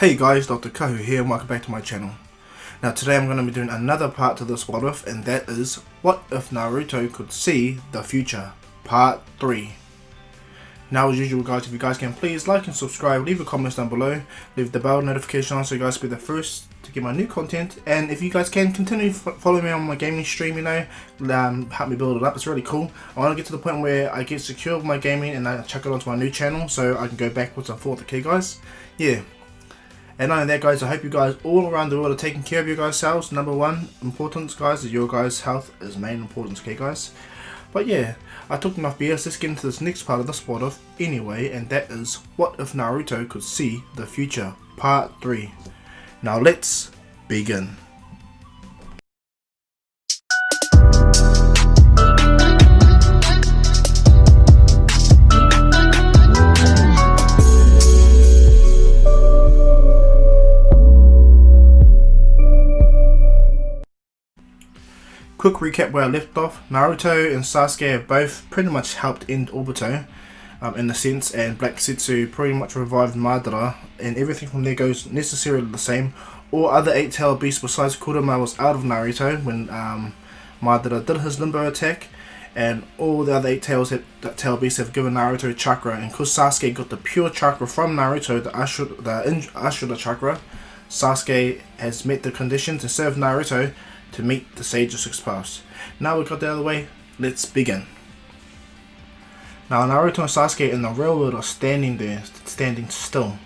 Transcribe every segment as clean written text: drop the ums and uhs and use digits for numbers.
Hey guys, Dr Kahu here and welcome back to my channel. Now today I'm going to be doing another part to this what if, and that is what if Naruto could see the future, part 3. Now as usual guys, if you guys can please like and subscribe, leave a comment down below, leave the bell notification on so you guys will be the first to get my new content, and if you guys can continue following me on my gaming stream, help me build it up. It's really cool. I want to get to the point where I get secure with my gaming and I chuck it onto my new channel so I can go backwards and forth, okay guys? Yeah. And not only that guys, I hope you guys all around the world are taking care of your guys' selves. Number one importance guys is your guys' health is main importance, okay guys? But yeah, I talked enough BS, let's get into this next part of this what if anyway, and that is what if Naruto could see the future, part 3. Now let's begin. Quick recap where I left off. Naruto and Sasuke have both pretty much helped end Obito in a sense, and Black Setsu pretty much revived Madara, and everything from there goes necessarily the same. All other 8-tailed beasts besides Kurama was out of Naruto when Madara did his limbo attack, and all the other 8-tailed beasts have given Naruto chakra, and because Sasuke got the pure chakra from Naruto, the Ashura chakra, Sasuke has met the conditions and served Naruto to meet the Sage of Six Paths. Now we got that out of the way, let's begin. Now Naruto and Sasuke in the real world are standing there, standing still.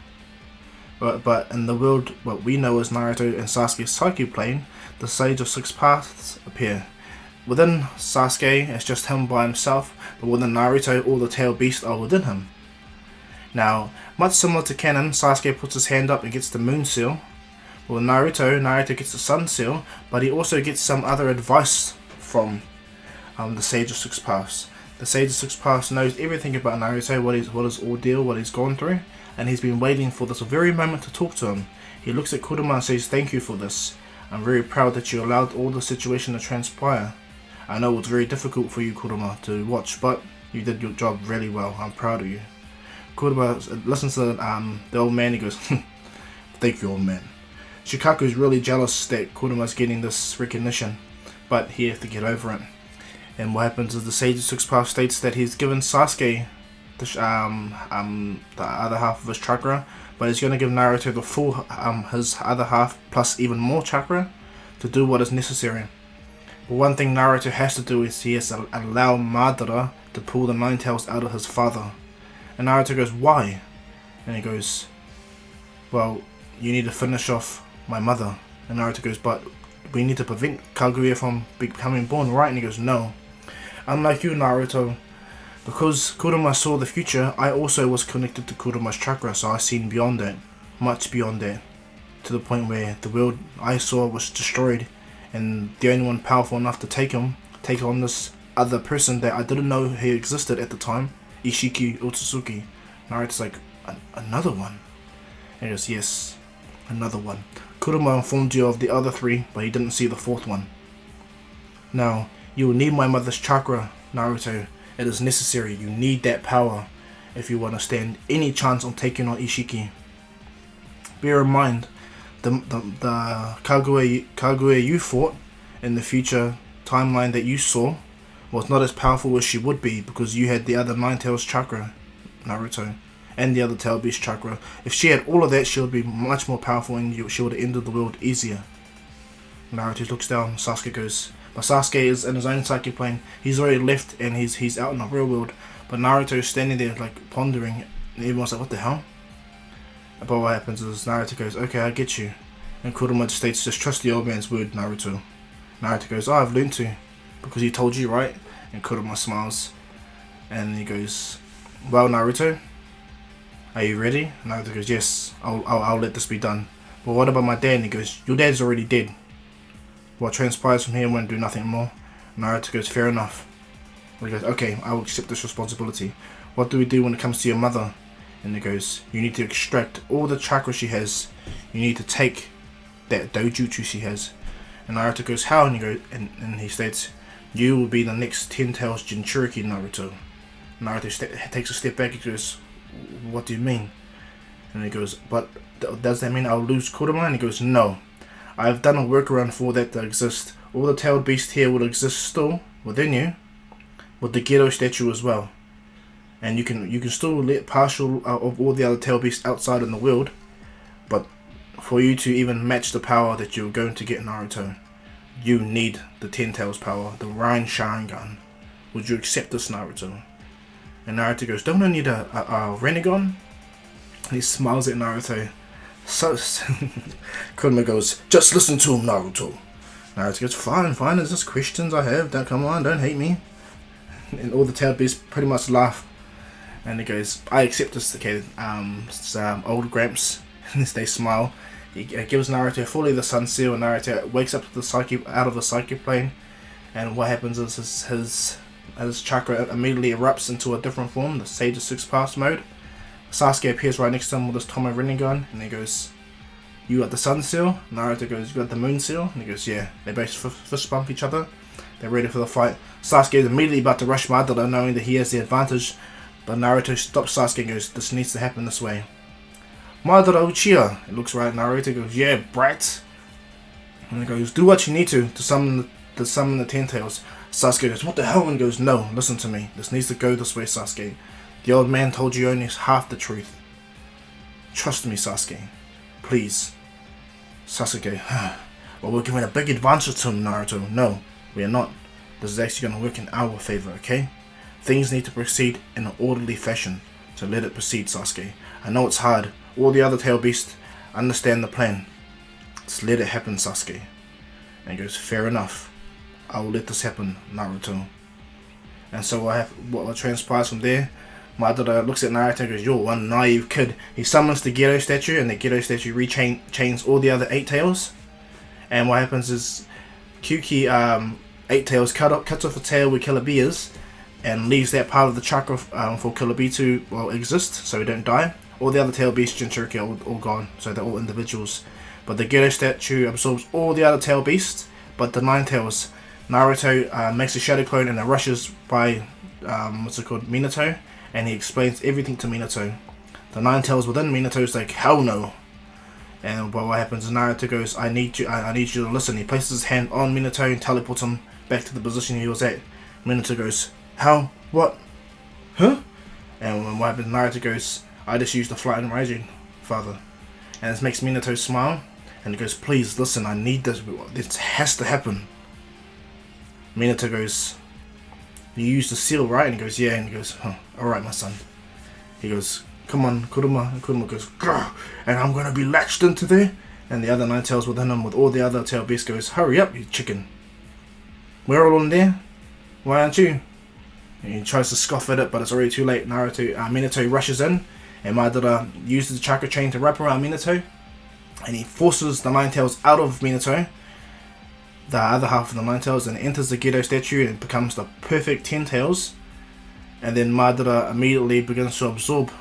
But in the world what we know as Naruto and Sasuke's psyche plane, the Sage of Six Paths appear. Within Sasuke, it's just him by himself, but within Naruto, all the tail beasts are within him. Now, much similar to canon, Sasuke puts his hand up and gets the Moon Seal. Well, Naruto gets the Sun Seal, but he also gets some other advice from the Sage of Six Paths. The Sage of Six Paths knows everything about Naruto, what his ordeal, what he's gone through, and he's been waiting for this very moment to talk to him. He looks at Kurama and says, "Thank you for this. I'm very proud that you allowed all the situation to transpire. I know it's very difficult for you, Kurama, to watch, but you did your job really well. I'm proud of you." Kurama listens to the old man. He goes, "Thank you, old man." Shikaku's really jealous that Kurama's getting this recognition, but he has to get over it. And what happens is the Sage of Six Paths states that he's given Sasuke the other half of his chakra, but he's going to give Naruto the full his other half plus even more chakra to do what is necessary. But one thing Naruto has to do is he has to allow Madara to pull the Nine Tails out of his father. And Naruto goes, "Why?" And he goes, "Well, you need to finish off my mother." And Naruto goes, "But we need to prevent Kaguya from becoming born, right?" And he goes, "No. Unlike you, Naruto, because Kurama saw the future, I also was connected to Kurama's chakra, so I seen beyond that, much beyond that, to the point where the world I saw was destroyed, and the only one powerful enough to take on this other person that I didn't know he existed at the time, Ishiki Otsutsuki." Naruto's like, "Another one?" And he goes, "Yes, another one. Kurama informed you of the other 3, but he didn't see the 4th one. Now, you will need my mother's chakra, Naruto. It is necessary. You need that power if you want to stand any chance on taking on Ishiki. Bear in mind, the Kaguya you fought in the future timeline that you saw was not as powerful as she would be because you had the other 9 Tails chakra, Naruto, and the other tail beast chakra. If she had all of that, she would be much more powerful and she would have ended the world easier." Naruto looks down, Sasuke goes, but Sasuke is in his own psychic plane. He's already left and he's out in the real world, but Naruto is standing there like pondering, and everyone's like, "What the hell?" But what happens is Naruto goes, "Okay, I get you." And Kurama states, "Just trust the old man's word, Naruto." Naruto goes, "Oh, I've learned to, because he told you, right?" And Kurama smiles, and he goes, "Well, Naruto, are you ready?" Naruto goes, "Yes, I'll let this be done. But what about my dad?" And he goes, "Your dad's already dead. What transpires from here won't do nothing more." Naruto goes, "Fair enough." And he goes, "Okay, I will accept this responsibility. What do we do when it comes to your mother?" And he goes, "You need to extract all the chakra she has. You need to take that dojutsu she has." And Naruto goes, "How?" And he goes, and he states, "You will be the next 10 Tails Jinchuriki, Naruto." Naruto takes a step back and goes, "What do you mean?" And he goes, but does that mean I'll lose Kurama? And he goes, no. I've done a workaround for that to exist. All the tailed beast here will exist still within you, with the Ghetto statue as well. And you can still let partial of all the other tailed beasts outside in the world, but for you to even match the power that you're going to get in Naruto, you need the 10 tails power, the Rain Sharingan. Would you accept this, Naruto? And Naruto goes, don't I need a Rinnegan? And he smiles at Naruto. So Kurama goes, just listen to him, Naruto. Naruto goes, fine, it's just questions I have. Come on, don't hate me. And all the tailed beasts pretty much laugh. And he goes, I accept this, okay, old Gramps. And they smile. He gives Naruto fully the Sun Seal, and Naruto wakes up to the out of the Psyche plane. And what happens is his chakra immediately erupts into a different form, the Sage of Six Paths mode. Sasuke appears right next to him with his Tomo Rinnegan, and he goes, you got the Sun Seal? Naruto goes, you got the Moon Seal? And he goes, yeah. They both fist bump each other. They're ready for the fight. Sasuke is immediately about to rush Madara, knowing that he has the advantage, but Naruto stops Sasuke and goes, this needs to happen this way. Madara Uchiha. It looks right. Naruto goes, yeah, brat. And he goes, do what you need to summon the 10 tails. Sasuke goes, what the hell? And he goes, no, listen to me. This needs to go this way, Sasuke. The old man told you only half the truth. Trust me, Sasuke. Please. Sasuke, well, we're giving a big advantage to him, Naruto. No, we are not. This is actually going to work in our favor, okay? Things need to proceed in an orderly fashion. So let it proceed, Sasuke. I know it's hard. All the other tail beasts understand the plan. Just let it happen, Sasuke. And he goes, fair enough. I will let this happen, Naruto. And so what transpires from there, Madara looks at Naruto and goes, you're one naive kid. He summons the Ghetto statue, and the Ghetto statue chains all the other 8 tails. And what happens is Kyuki 8 tails cuts off a tail where Killer Bee is, and leaves that part of the chakra for Killer Bee to exist, so he don't die. All the other tail beasts Jinchuriki are all gone, so they're all individuals. But the Ghetto statue absorbs all the other tail beasts, but the 9 tails. Naruto makes a shadow clone and then rushes by Minato, and he explains everything to Minato. The 9 tails within Minato is like, hell no. And what happens is Naruto goes, I need you to listen. He places his hand on Minato and teleports him back to the position he was at. Minato goes, how? What? Huh? And what happens, Naruto goes, I just used the Flying Raijin, father. And this makes Minato smile, and he goes, please listen, I need this. This has to happen. Minato goes, you used the seal, right? And he goes, yeah. And he goes, alright, my son. He goes, come on, Kurama. And Kurama goes, grr, and I'm going to be latched into there. And the other 9 tails within him with all the other tail beasts goes, hurry up, you chicken. We're all in there. Why aren't you? And he tries to scoff at it, but it's already too late. Minato rushes in, and Madara uses the chakra chain to wrap around Minato, and he forces the 9 tails out of Minato, the other half of the 9 tails, and enters the Ghetto statue, and it becomes the perfect 10 tails. And then Madara immediately begins to absorb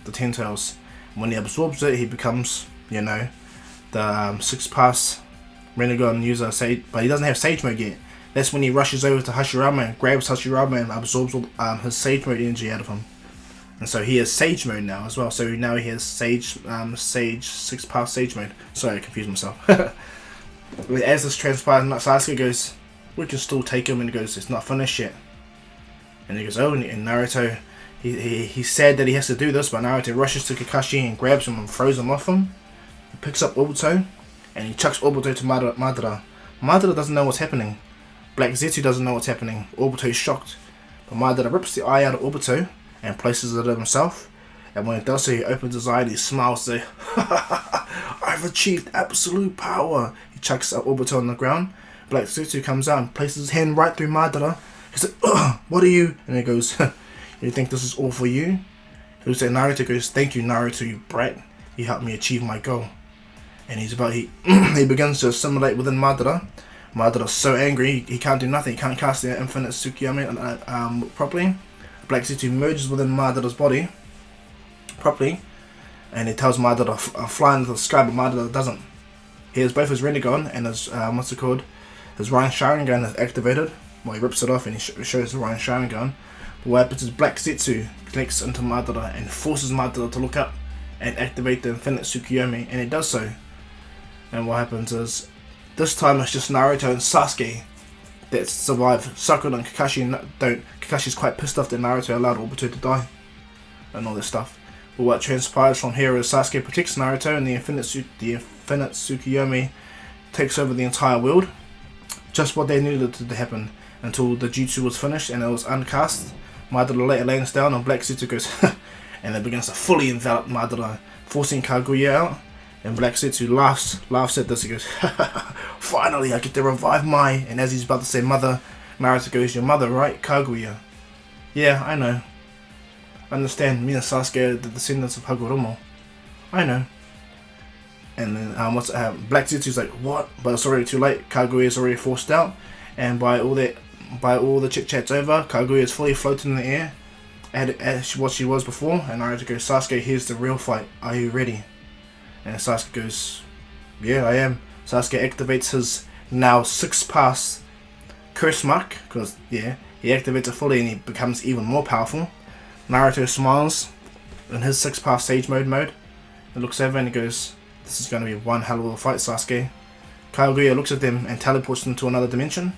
the 10 tails. When he absorbs it, he becomes, the 6 pass Rinnegan user, but he doesn't have Sage Mode yet. That's when he rushes over to Hashirama and grabs Hashirama and absorbs all, his Sage Mode energy out of him. And so he has Sage Mode now as well. So now he has Sage 6 pass Sage Mode. Sorry, I confused myself. As this transpires, Sasuke goes, we can still take him, and he goes, it's not finished yet. And he goes, oh, and Naruto, he's sad that he has to do this, but Naruto rushes to Kakashi and grabs him and throws him off him. He picks up Obito, and he chucks Obito to Madara. Madara doesn't know what's happening. Black Zetsu doesn't know what's happening. Obito is shocked. But Madara rips the eye out of Obito and places it on himself. And when he does so, he opens his eye and he smiles, saying, I've achieved absolute power. He chucks Obito on the ground. Black Zetsu comes out and places his hand right through Madara. He's like, ugh, what are you? And he goes, you think this is all for you? He looks at Naruto, goes, thank you, Naruto, you brat. You helped me achieve my goal. And he begins to assimilate within Madara. Madara's so angry, he can't do nothing. He can't cast the infinite Tsukiyami properly. Black Zetsu merges within Madara's body properly, and he tells Madara to fly into the sky, but Madara doesn't. He has both his Rinnegan and his, his Rain Sharingan is activated. Well, he rips it off and he shows the Rain Sharingan. But what happens is Black Zetsu connects into Madara and forces Madara to look up. and activate the Infinite Tsukuyomi, and it does so. And what happens is, this time it's just Naruto and Sasuke that survive. Sakura and Kakashi don't. Kakashi's quite pissed off that Naruto allowed Obito to die and all this stuff. But what transpires from here is Sasuke protects Naruto, and the Infinite Tsukuyomi takes over the entire world. Just what they needed to happen until the jutsu was finished and it was uncast. Madara later lands down and Black Zetsu goes and it begins to fully envelop Madara, forcing Kaguya out. And Black Zetsu laughs at this. He goes, finally I get to revive Mai. And as he's about to say mother, Naruto goes, your mother, right? Kaguya. Yeah, I know. Understand, me and Sasuke are the descendants of Hagoromo. I know. And then Black Zetsu's like, what? But it's already too late. Kaguya is already forced out, and by all the chit chat's over, Kaguya is fully floating in the air, as what she was before. And Naruto goes, Sasuke, here's the real fight. Are you ready? And Sasuke goes, yeah, I am. Sasuke activates his now 6-pass curse mark, because yeah, he activates it fully and he becomes even more powerful. Naruto smiles in his 6-pass Sage mode. He looks over and he goes, this is going to be one hell of a fight, Sasuke. Kaguya looks at them and teleports them to another dimension.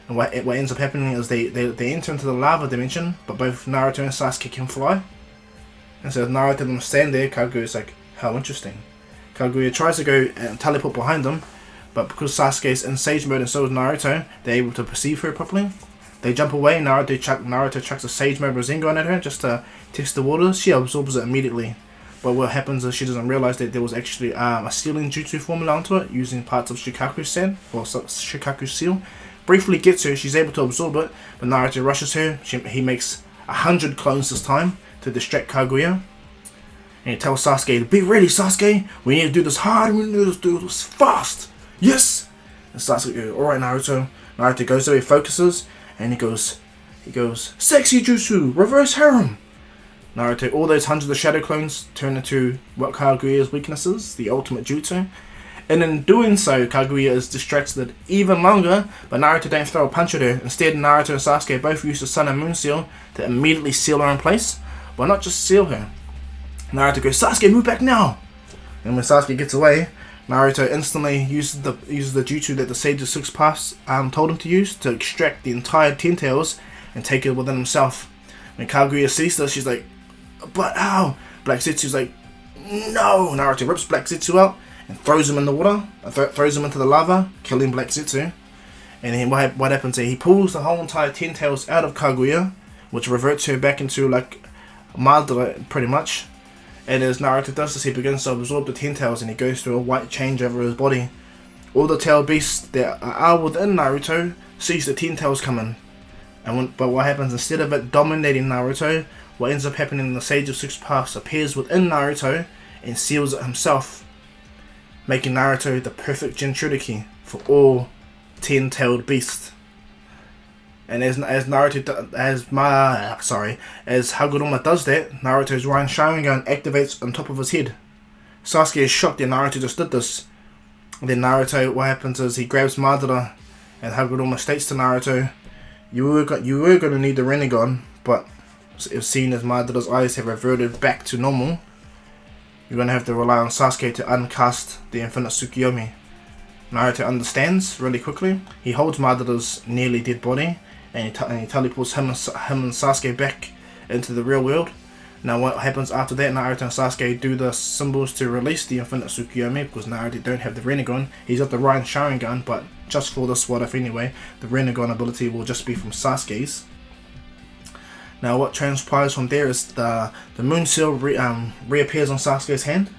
And what ends up happening is they enter into the lava dimension, but both Naruto and Sasuke can fly. And so Naruto and them stand there. Kaguya's like, how interesting. Kaguya tries to go and teleport behind them, but because Sasuke's in Sage mode and so is Naruto, they're able to perceive her properly. They jump away. Naruto chucks a Sage mode Rasengan at her just to test the waters. She absorbs it immediately. But what happens is she doesn't realize that there was actually a sealing jutsu formula onto it, using parts of Shikaku-sen, or Shikaku seal. Briefly gets her, she's able to absorb it, but Naruto rushes her. He makes 100 clones this time to distract Kaguya. And he tells Sasuke, be ready, Sasuke! We need to do this hard, we need to do this fast! Yes! And Sasuke goes, alright Naruto. Naruto goes there, he focuses, and he goes, sexy jutsu, reverse harem! Naruto, all those hundreds of shadow clones turn into what Kaguya's weaknesses, the ultimate jutsu. And in doing so, Kaguya is distracted even longer, but Naruto don't throw a punch at her. Instead, Naruto and Sasuke both use the Sun and Moon seal to immediately seal her in place. But not just seal her. Naruto goes, Sasuke, move back now! And when Sasuke gets away, Naruto instantly uses the jutsu that the Sage of 6-Pass told him to use to extract the entire Ten Tails and take it within himself. When Kaguya sees this, she's like, but how? Black Zetsu's like, no! Naruto rips Black Zetsu out and throws him in the water, throws him into the lava, killing Black Zetsu. And then what happens here? He pulls the whole entire Ten Tails out of Kaguya, which reverts her back into like Madara, pretty much. And as Naruto does this, he begins to absorb the Ten Tails and he goes through a white change over his body. All the tail beasts that are within Naruto sees the Ten Tails coming. But what happens, instead of it dominating Naruto, what ends up happening, the Sage of 6-Pass appears within Naruto and seals it himself, making Naruto the perfect Jinchuriki for all 10-tailed beasts. And as Hagoromo does that, Naruto's Rain Sharingan activates on top of his head. Sasuke is shocked that Naruto just did this. And then Naruto, what happens is he grabs Madara, and Hagoromo states to Naruto, you were going to need the Rinnegan, but if seeing as Madara's eyes have reverted back to normal, you're going to have to rely on Sasuke to uncast the Infinite Tsukuyomi. Naruto understands really quickly. He holds Madara's nearly dead body and he teleports him and Sasuke back into the real world. Now what happens after that, Naruto and Sasuke do the symbols to release the Infinite Tsukuyomi, because Naruto don't have the Rinnegan. He's got the Rain Sharingan, but just for this what if anyway, the Rinnegan ability will just be from Sasuke's. Now what transpires from there is the Moon Seal reappears on Sasuke's hand,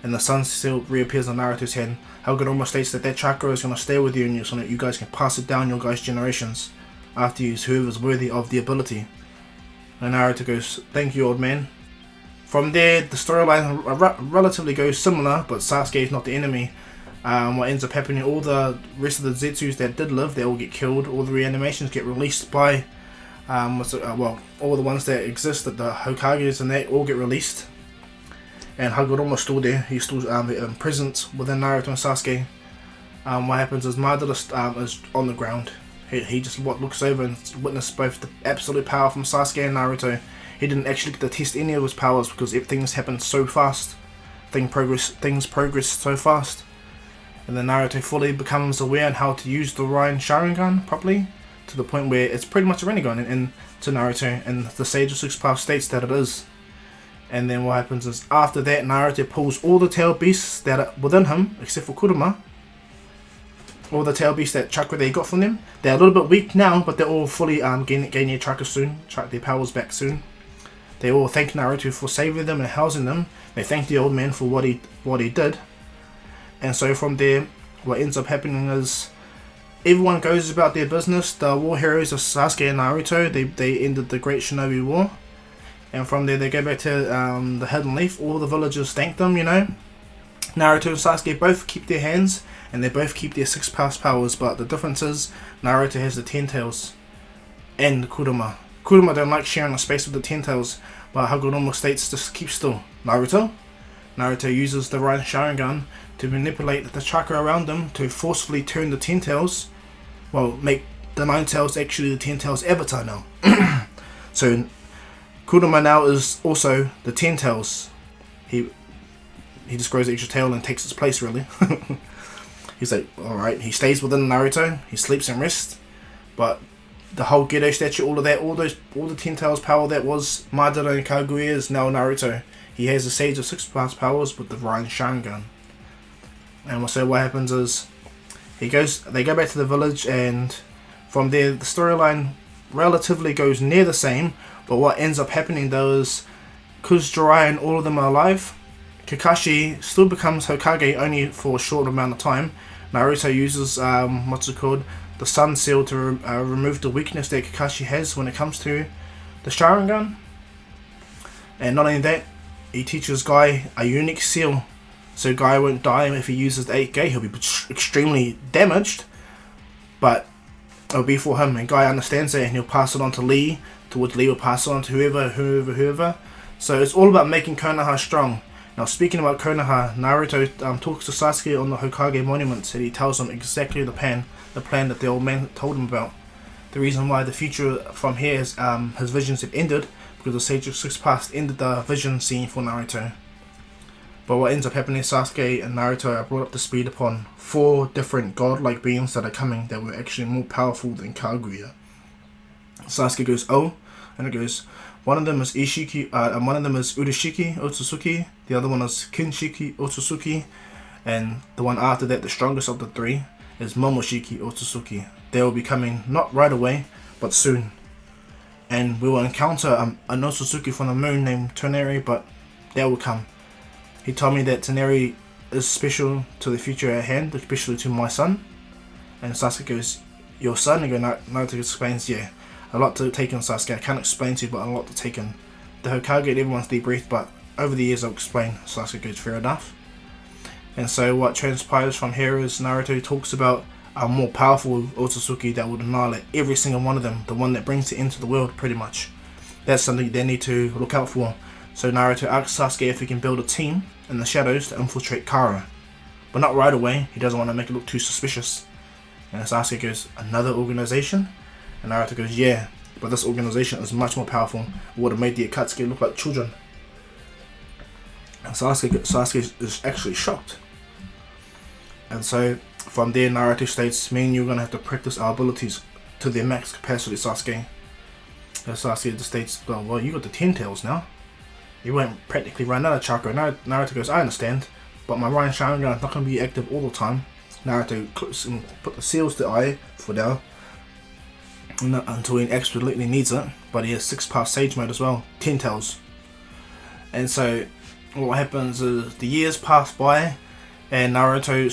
and the Sun Seal reappears on Naruto's hand. Hagoromo states that chakra is going to stay with you, and so that you guys can pass it down your guys' generations after you, whoever's worthy of the ability. And Naruto goes, thank you, old man. From there, the storyline relatively goes similar, but Sasuke is not the enemy. What ends up happening, all the rest of the Zetsus that did live, they all get killed. All the reanimations get released by all the ones that exist, that the Hokages and they all get released. And Hagoromo's still there. He's still imprisoned within Naruto and Sasuke. What happens is Madara is on the ground. He just looks over and witnesses both the absolute power from Sasuke and Naruto. he didn't actually get to test any of his powers because things happened so fast. Things progress so fast. And then Naruto fully becomes aware on how to use the Rain Sharingan properly, to the point where it's pretty much a Rinnegan in to Naruto, and the Sage of Six Paths states that it is. And then what happens is, after that, Naruto pulls all the tail beasts that are within him, except for Kurama. All the tail beasts, that chakra that he got from them, they're a little bit weak now, but they're all fully gain their chakra soon, their powers back soon. They all thank Naruto for saving them and housing them. They thank the old man for what he did. And so from there, what ends up happening is everyone goes about their business. The war heroes of Sasuke and Naruto, they ended the Great Shinobi War. And from there they go back to the Hidden Leaf. All the villagers thank them, you know. Naruto and Sasuke both keep their hands, and they both keep their 6 past powers, but the difference is Naruto has the 10 tails. And Kurama don't like sharing a space with the 10 tails, but Hagoromo states just keep still. Naruto uses the Rain Sharingan to manipulate the chakra around them to forcefully turn the 10 tails, make the 9 tails actually the 10 tails avatar now. So Kurama now is also the 10 tails. He just grows an extra tail and takes its place, really. He's like, alright, he stays within Naruto, he sleeps and rests, but the whole Gedo statue, all the 10 tails power that was Madara and Kaguya is now Naruto. He has the Sage of Six Paths powers with the Rain Sharingan. And so what happens is, they go back to the village, and from there the storyline relatively goes near the same, but what ends up happening though is, because Jiraiya and all of them are alive, Kakashi still becomes Hokage only for a short amount of time. Naruto uses the Sun Seal to remove the weakness that Kakashi has when it comes to the Sharingan. And not only that, he teaches Guy a unique seal, so Guy won't die if he uses the 8 He'll be extremely damaged, but it'll be for him, and Guy understands that, and he'll pass it on to Lee, to which Lee will pass it on to whoever. So it's all about making Konoha strong. Now, speaking about Konoha, Naruto talks to Sasuke on the Hokage monuments, and he tells him exactly the plan that the old man told him about. The reason why the future from here is his visions have ended, because the Sage of Six Paths ended the vision scene for Naruto. But what ends up happening is Sasuke and Naruto are brought up to speed upon 4 different godlike beings that are coming that were actually more powerful than Kaguya. Sasuke goes, oh, and it goes, one of them is Ishiki, and one of them is Urashiki Otsutsuki, the other one is Kinshiki Otsutsuki, and the one after that, the strongest of the 3, is Momoshiki Otsutsuki. They will be coming not right away, but soon. And we will encounter an Otsutsuki from the moon named Toneri, but they will come. He told me that Toneri is special to the future at hand, especially to my son. And Sasuke goes, your son? And Naruto explains, yeah, a lot to take in, Sasuke. I can't explain to you, but a lot to take in. The Hokage, everyone's debriefed, but over the years I'll explain. Sasuke goes, fair enough. And so what transpires from here is Naruto talks about a more powerful Otsutsuki that would annihilate every single one of them, the one that brings the end to the world, pretty much. That's something they need to look out for. So Naruto asks Sasuke if he can build a team in the shadows to infiltrate Kara. But not right away, he doesn't want to make it look too suspicious. And Sasuke goes, another organization? And Naruto goes, yeah, but this organization is much more powerful. It would have made the Akatsuki look like children. And Sasuke is actually shocked. And so from there, Naruto states, me and you are going to have to practice our abilities to their max capacity, Sasuke. And Sasuke just states, well, you got the 10 tails now. You won't practically run out of chakra. Naruto goes, I understand, but my Rain Sharingan is not going to be active all the time. Naruto clicks and put the seals to eye for now, until he absolutely needs it. But he has 6 past Sage mode as well, 10 tails. And so what happens is the years pass by, and Naruto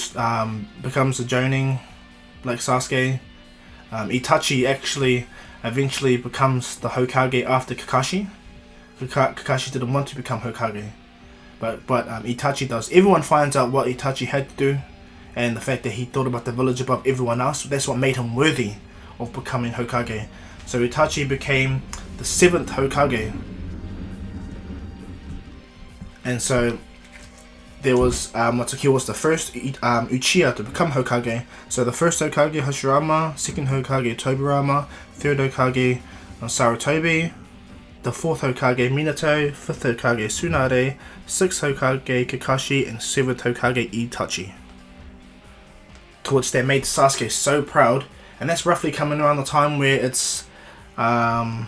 becomes a Jonin like Sasuke. Itachi actually eventually becomes the Hokage after Kakashi. Kakashi didn't want to become Hokage, but Itachi does. Everyone finds out what Itachi had to do, and the fact that he thought about the village above everyone else, that's what made him worthy of becoming Hokage. So Itachi became the 7th Hokage. And so there was Matsuki was the first Uchiha to become Hokage. So the first Hokage Hashirama, second Hokage Tobirama, third Hokage Sarutobi, the 4th Hokage Minato, 5th Hokage Tsunade, 6th Hokage Kakashi, and 7th Hokage Itachi. To which they made Sasuke so proud, and that's roughly coming around the time where it's, what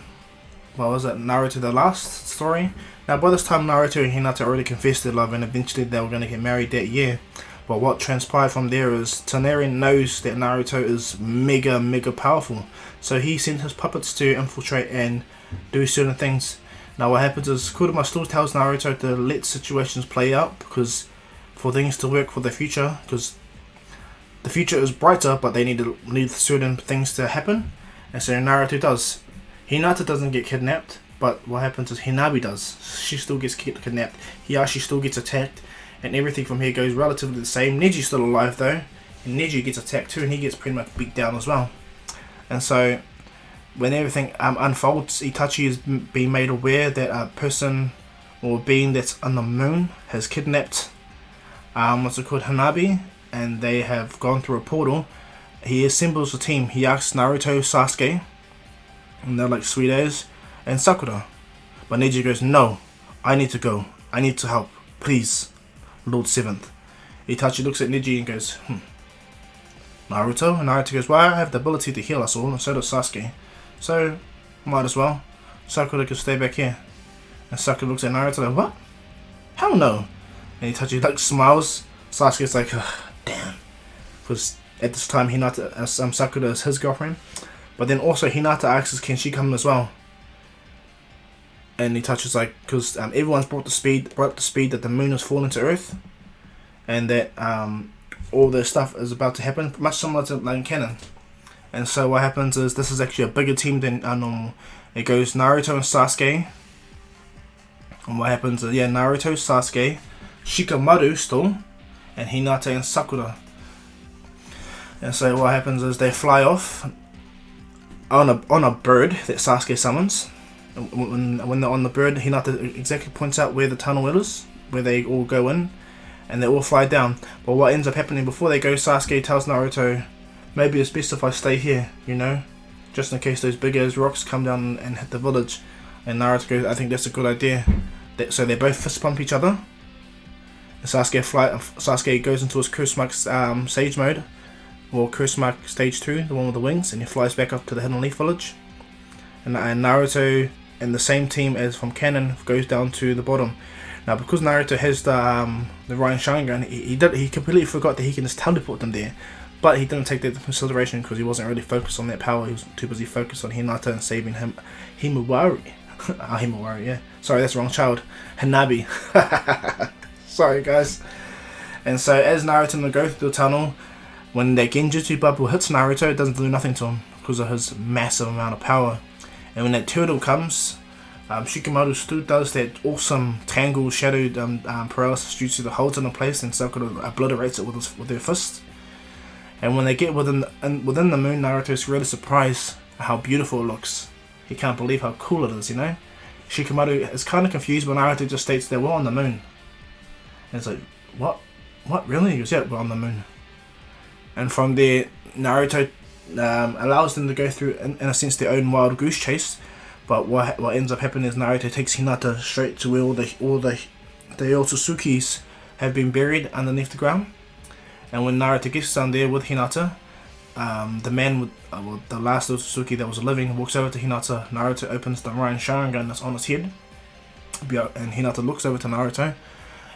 was it, Naruto the last story? Now by this time Naruto and Hinata already confessed their love and eventually they were going to get married that year. But what transpired from there is Tsunade knows that Naruto is mega powerful. So he sent his puppets to infiltrate and do certain things. Now what happens is Kurama still tells Naruto to let situations play out because for things to work for the future, because the future is brighter but they need certain things to happen. And so Naruto does. Hinata doesn't get kidnapped, but what happens is Hinabi does. She still gets kidnapped. Hiyashi still gets attacked. And everything from here goes relatively the same. Neji's still alive though. And Neji gets attacked too and he gets pretty much beat down as well. And so when everything unfolds, Itachi is being made aware that a person or being that's on the moon has kidnapped what's it called, Hanabi, and they have gone through a portal. He assembles a team. He asks Naruto, Sasuke, and they're like sweet as, and Sakura. But Neji goes, no, I need to go. I need to help. Please, Lord 7th. Itachi looks at Neji and goes, Naruto? And Naruto goes, well, I have the ability to heal us all, and so does Sasuke. So, might as well. Sakura can stay back here. And Sakura looks at Naruto like, what? Hell no. And Itachi like smiles. Sasuke's like, damn. Because at this time, Hinata, Sakura is his girlfriend. But then also, Hinata asks, can she come as well? And Itachi's like, because everyone's brought up the speed that the moon is falling to Earth. And that all this stuff is about to happen, much similar to like canon. And so what happens is this is actually a bigger team than normal. It goes Naruto and Sasuke. And what happens is, yeah, Naruto, Sasuke, Shikamaru still, and Hinata and Sakura. And so what happens is they fly off on a bird that Sasuke summons. When they're on the bird, Hinata exactly points out where the tunnel is, where they all go in, and they all fly down. But what ends up happening before they go, Sasuke tells Naruto, maybe it's best if I stay here, you know, just in case those big ass rocks come down and hit the village. And Naruto goes, I think that's a good idea. So they both fist bump each other. And Sasuke goes into his Curse Mark Sage mode, or Curse Mark Stage 2, the one with the wings, and he flies back up to the Hidden Leaf Village. And Naruto and the same team as from canon goes down to the bottom. Now because Naruto has the Ryan Sharingan, he completely forgot that he can just teleport them there. But he didn't take that into consideration because he wasn't really focused on that power. He was too busy focused on Hinata and saving him. Himawari. Himawari, yeah. Sorry, that's the wrong child. Hanabi. Sorry, guys. And so as Naruto and they go through the tunnel, when that Genjutsu bubble hits Naruto, it doesn't do nothing to him because of his massive amount of power. And when that turtle comes, Shikamaru still does that awesome Tangle Shadowed Paralysis Jutsu that holds it in place and Sakura obliterates it with her fist. And when they get within the moon, Naruto's really surprised at how beautiful it looks. He can't believe how cool it is, you know? Shikamaru is kind of confused, but Naruto just states that we're on the moon. And it's like, what? What, really? He goes, yeah, we're on the moon. And from there, Naruto allows them to go through, in a sense, their own wild goose chase. But what ends up happening is Naruto takes Hinata straight to where all the Otsutsukis have been buried underneath the ground. And when Naruto gets down there with Hinata, the man with the last Otsutsuki that was living walks over to Hinata. Naruto opens the Ryan Sharingan that's on his head, and Hinata looks over to Naruto.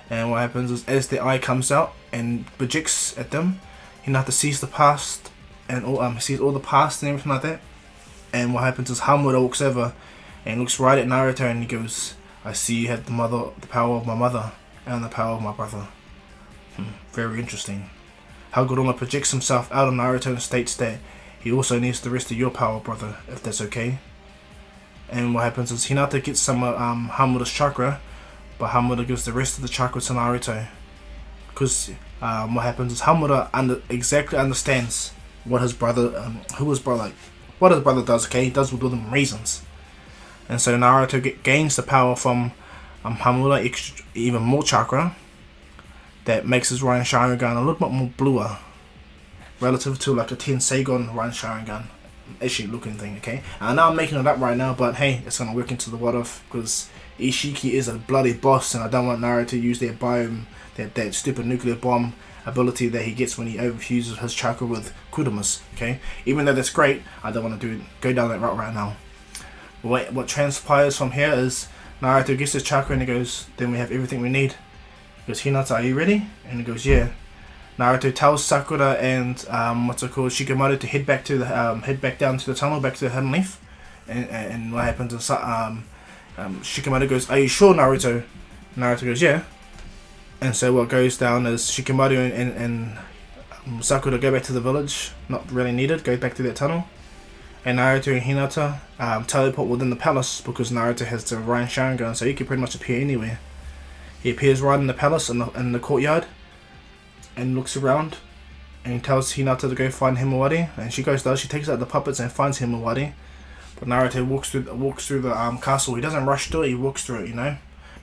And what happens is, as the eye comes out and projects at them, Hinata sees the past and sees all the past and everything like that. And what happens is Hamura walks over and looks right at Naruto and he goes, I see you have the power of my mother and the power of my brother. Very interesting. Hagoromo projects himself out of Naruto and states that he also needs the rest of your power, brother, if that's okay. And what happens is Hinata gets some Hamura's chakra, but Hamura gives the rest of the chakra to Naruto. Because what happens is Hamura exactly understands what his brother, what his brother does, okay? He does with them reasons. And so Naruto gains the power from Hamura, even more chakra, that makes his Ryan Sharingan a little bit more bluer relative to like a Tenseigon Ryan Sharingan. issue looking thing, okay? I know I'm making it up right now, but hey, it's gonna work into the what if, because Ishiki is a bloody boss, and I don't want Naruto to use their biome, that stupid nuclear bomb ability that he gets when he overfuses his chakra with Kurumas, okay? Even though that's great, I don't want to go down that route right now. What transpires from here is Naruto gets his chakra and he goes, then we have everything we need. He goes, Hinata, are you ready? And he goes, yeah. Naruto tells Sakura and Shikamaru to head back down to the tunnel, back to the hidden leaf. And what happens is Shikamaru goes, are you sure, Naruto? Naruto goes, yeah. And so what goes down is Shikamaru and Sakura go back to the village, not really needed, go back to that tunnel. And Naruto and Hinata teleport within the palace because Naruto has the Ryan Sharingan, so he can pretty much appear anywhere. He appears right in the palace in the courtyard and looks around and he tells Hinata to go find Himawari, and she goes down, she takes out the puppets and finds Himawari. But Naruto walks through the castle. He doesn't rush through it, he walks through it, you know.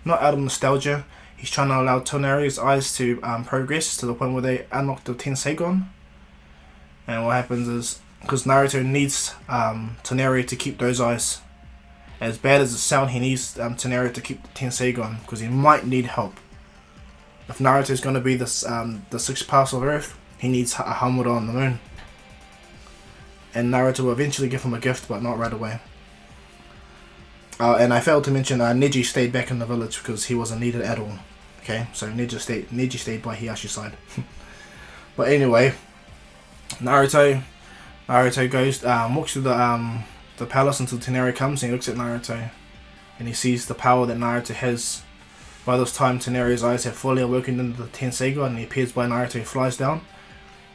Not out of nostalgia. He's trying to allow Tonari's eyes to progress to the point where they unlock the Tenseigon. And what happens is, because Naruto needs Tonari to keep those eyes. As bad as it sounds, he needs Tonari to keep the Tenseigon, because he might need help. If Naruto is going to be the sixth pass of Earth, he needs a Hamura on the moon. And Naruto will eventually give him a gift, but not right away. And I failed to mention Neji stayed back in the village because he wasn't needed at all. Okay, so Neji stayed by Hiyashi's side. But anyway, Naruto goes walks through the palace until Tonari comes and he looks at Naruto and he sees the power that Naruto has. By this time, Tonari's eyes have fully awoken into the Tenseigon and he appears by Naruto and flies down.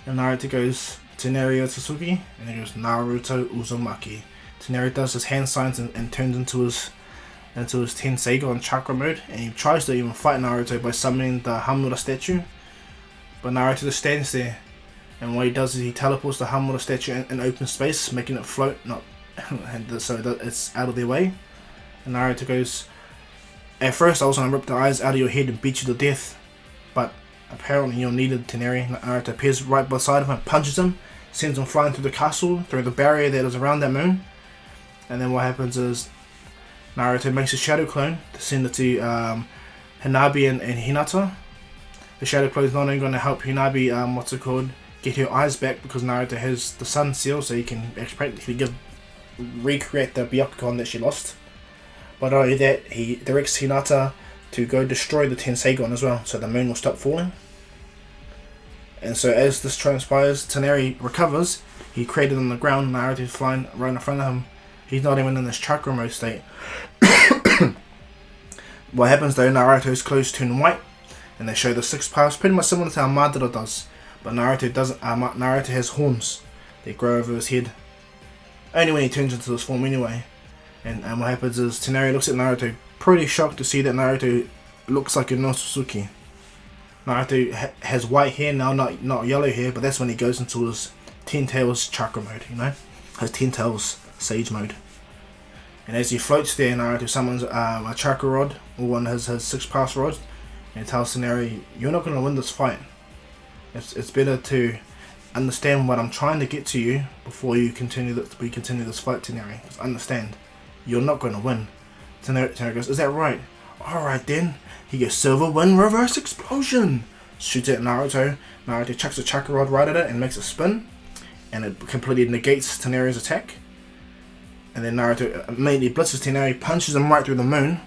And Naruto goes, Tonari Otsutsuki, and he goes, Naruto Uzumaki. Tonari does his hand signs and turns into his Tenseigon chakra mode, and he tries to even fight Naruto by summoning the Hamura statue, but Naruto just stands there, and what he does is he teleports the Hamura statue in open space, making it float, so that it's out of their way. And Naruto goes, at first I was going to rip the eyes out of your head and beat you to death, but apparently you're needed, Tonari. Naruto appears right beside him and punches him, sends him flying through the castle, through the barrier that is around that moon. And then what happens is Naruto makes a shadow clone to send it to Hanabi and Hinata. The shadow clone is not only going to help Hanabi, get her eyes back, because Naruto has the sun seal, so he can practically recreate the Byakugan that she lost. But not only that, he directs Hinata to go destroy the Tenseigon as well, so the moon will stop falling. And so as this transpires, Tonari recovers. He created on the ground, Naruto is flying right in front of him. He's not even in this chakra mode state. What happens though, Naruto's clothes turn white, and they show the sixth powers, pretty much similar to how Madara does. But Naruto doesn't. Naruto has horns. They grow over his head. Only when he turns into this form anyway. And what happens is Tonari looks at Naruto, pretty shocked to see that Naruto looks like a Inosuke. Naruto has white hair now, not yellow hair, but that's when he goes into his Ten Tails chakra mode, you know? His Ten Tails Sage mode. And as he floats there, Naruto summons a chakra rod, or one of his six pass rods, and tells Tonari, you're not going to win this fight. It's better to understand what I'm trying to get to you before we continue this fight, Tonari. Just understand, you're not going to win. Tonari goes, is that right? Alright then. He gets Silver Wind Reverse Explosion. Shoots at Naruto. Naruto chucks a chakra rod right at it and makes it spin. And it completely negates Tonari's attack. And then Naruto immediately blitzes Tonari, punches him right through the moon,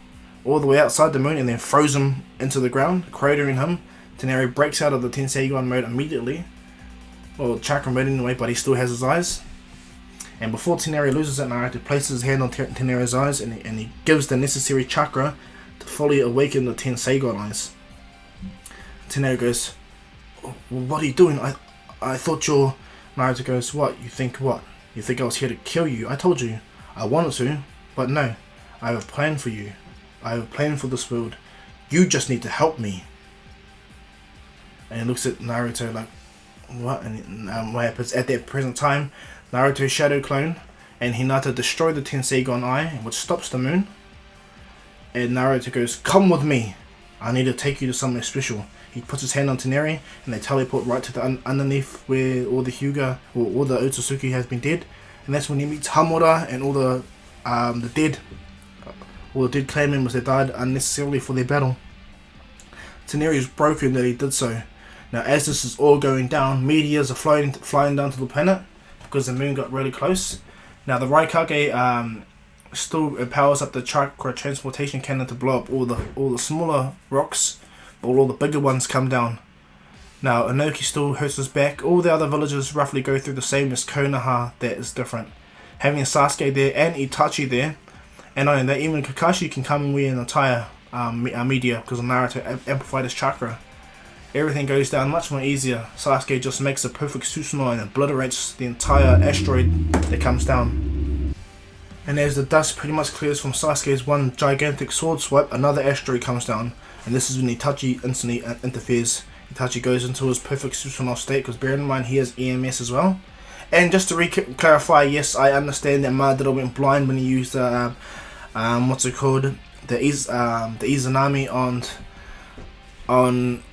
all the way outside the moon, and then throws him into the ground, cratering him. Tonari breaks out of the Tenseigon mode immediately. Well, chakra mode anyway, but he still has his eyes. And before Tonari loses it, Naruto places his hand on Tonari's eyes and he gives the necessary chakra to fully awaken the Tenseigon eyes. Tonari goes, what are you doing? I thought you're... Naruto goes, what? You think what? You think I was here to kill you? I told you. I wanted to, but no. I have a plan for you. I have a plan for this world. You just need to help me. And he looks at Naruto like, what? And what happens at that present time, Naruto's shadow clone and Hinata destroy the Tenseigon eye, which stops the moon. And Naruto goes, come with me. I need to take you to somewhere special. He puts his hand on Tonari and they teleport right to the underneath where all the Hyuga or all the Otsutsuki has been dead. and that's when he meets Hamura and all the dead, clan members that died unnecessarily for their battle. Teneri is broken that he did so. Now, as this is all going down, meteors are flying down to the planet because the moon got really close. Now, the Raikage still powers up the chakra transportation cannon to blow up all the smaller rocks, but all the bigger ones come down. Now, Inoki still hurts his back. All the other villagers roughly go through the same as Konoha. That is different. Having Sasuke there and Itachi there, and I know that even Kakashi can come and wear an entire meteor because Naruto amplified his chakra. Everything goes down much more easier. Sasuke just makes a perfect Susanoo and obliterates the entire asteroid that comes down. And as the dust pretty much clears from Sasuke's one gigantic sword swipe, another asteroid comes down, and this is when Itachi instantly interferes. Itachi goes into his perfect Susanoo state because bear in mind he has EMS as well. And just to clarify, yes, I understand that Madara went blind when he used the what's it called, the Izanami on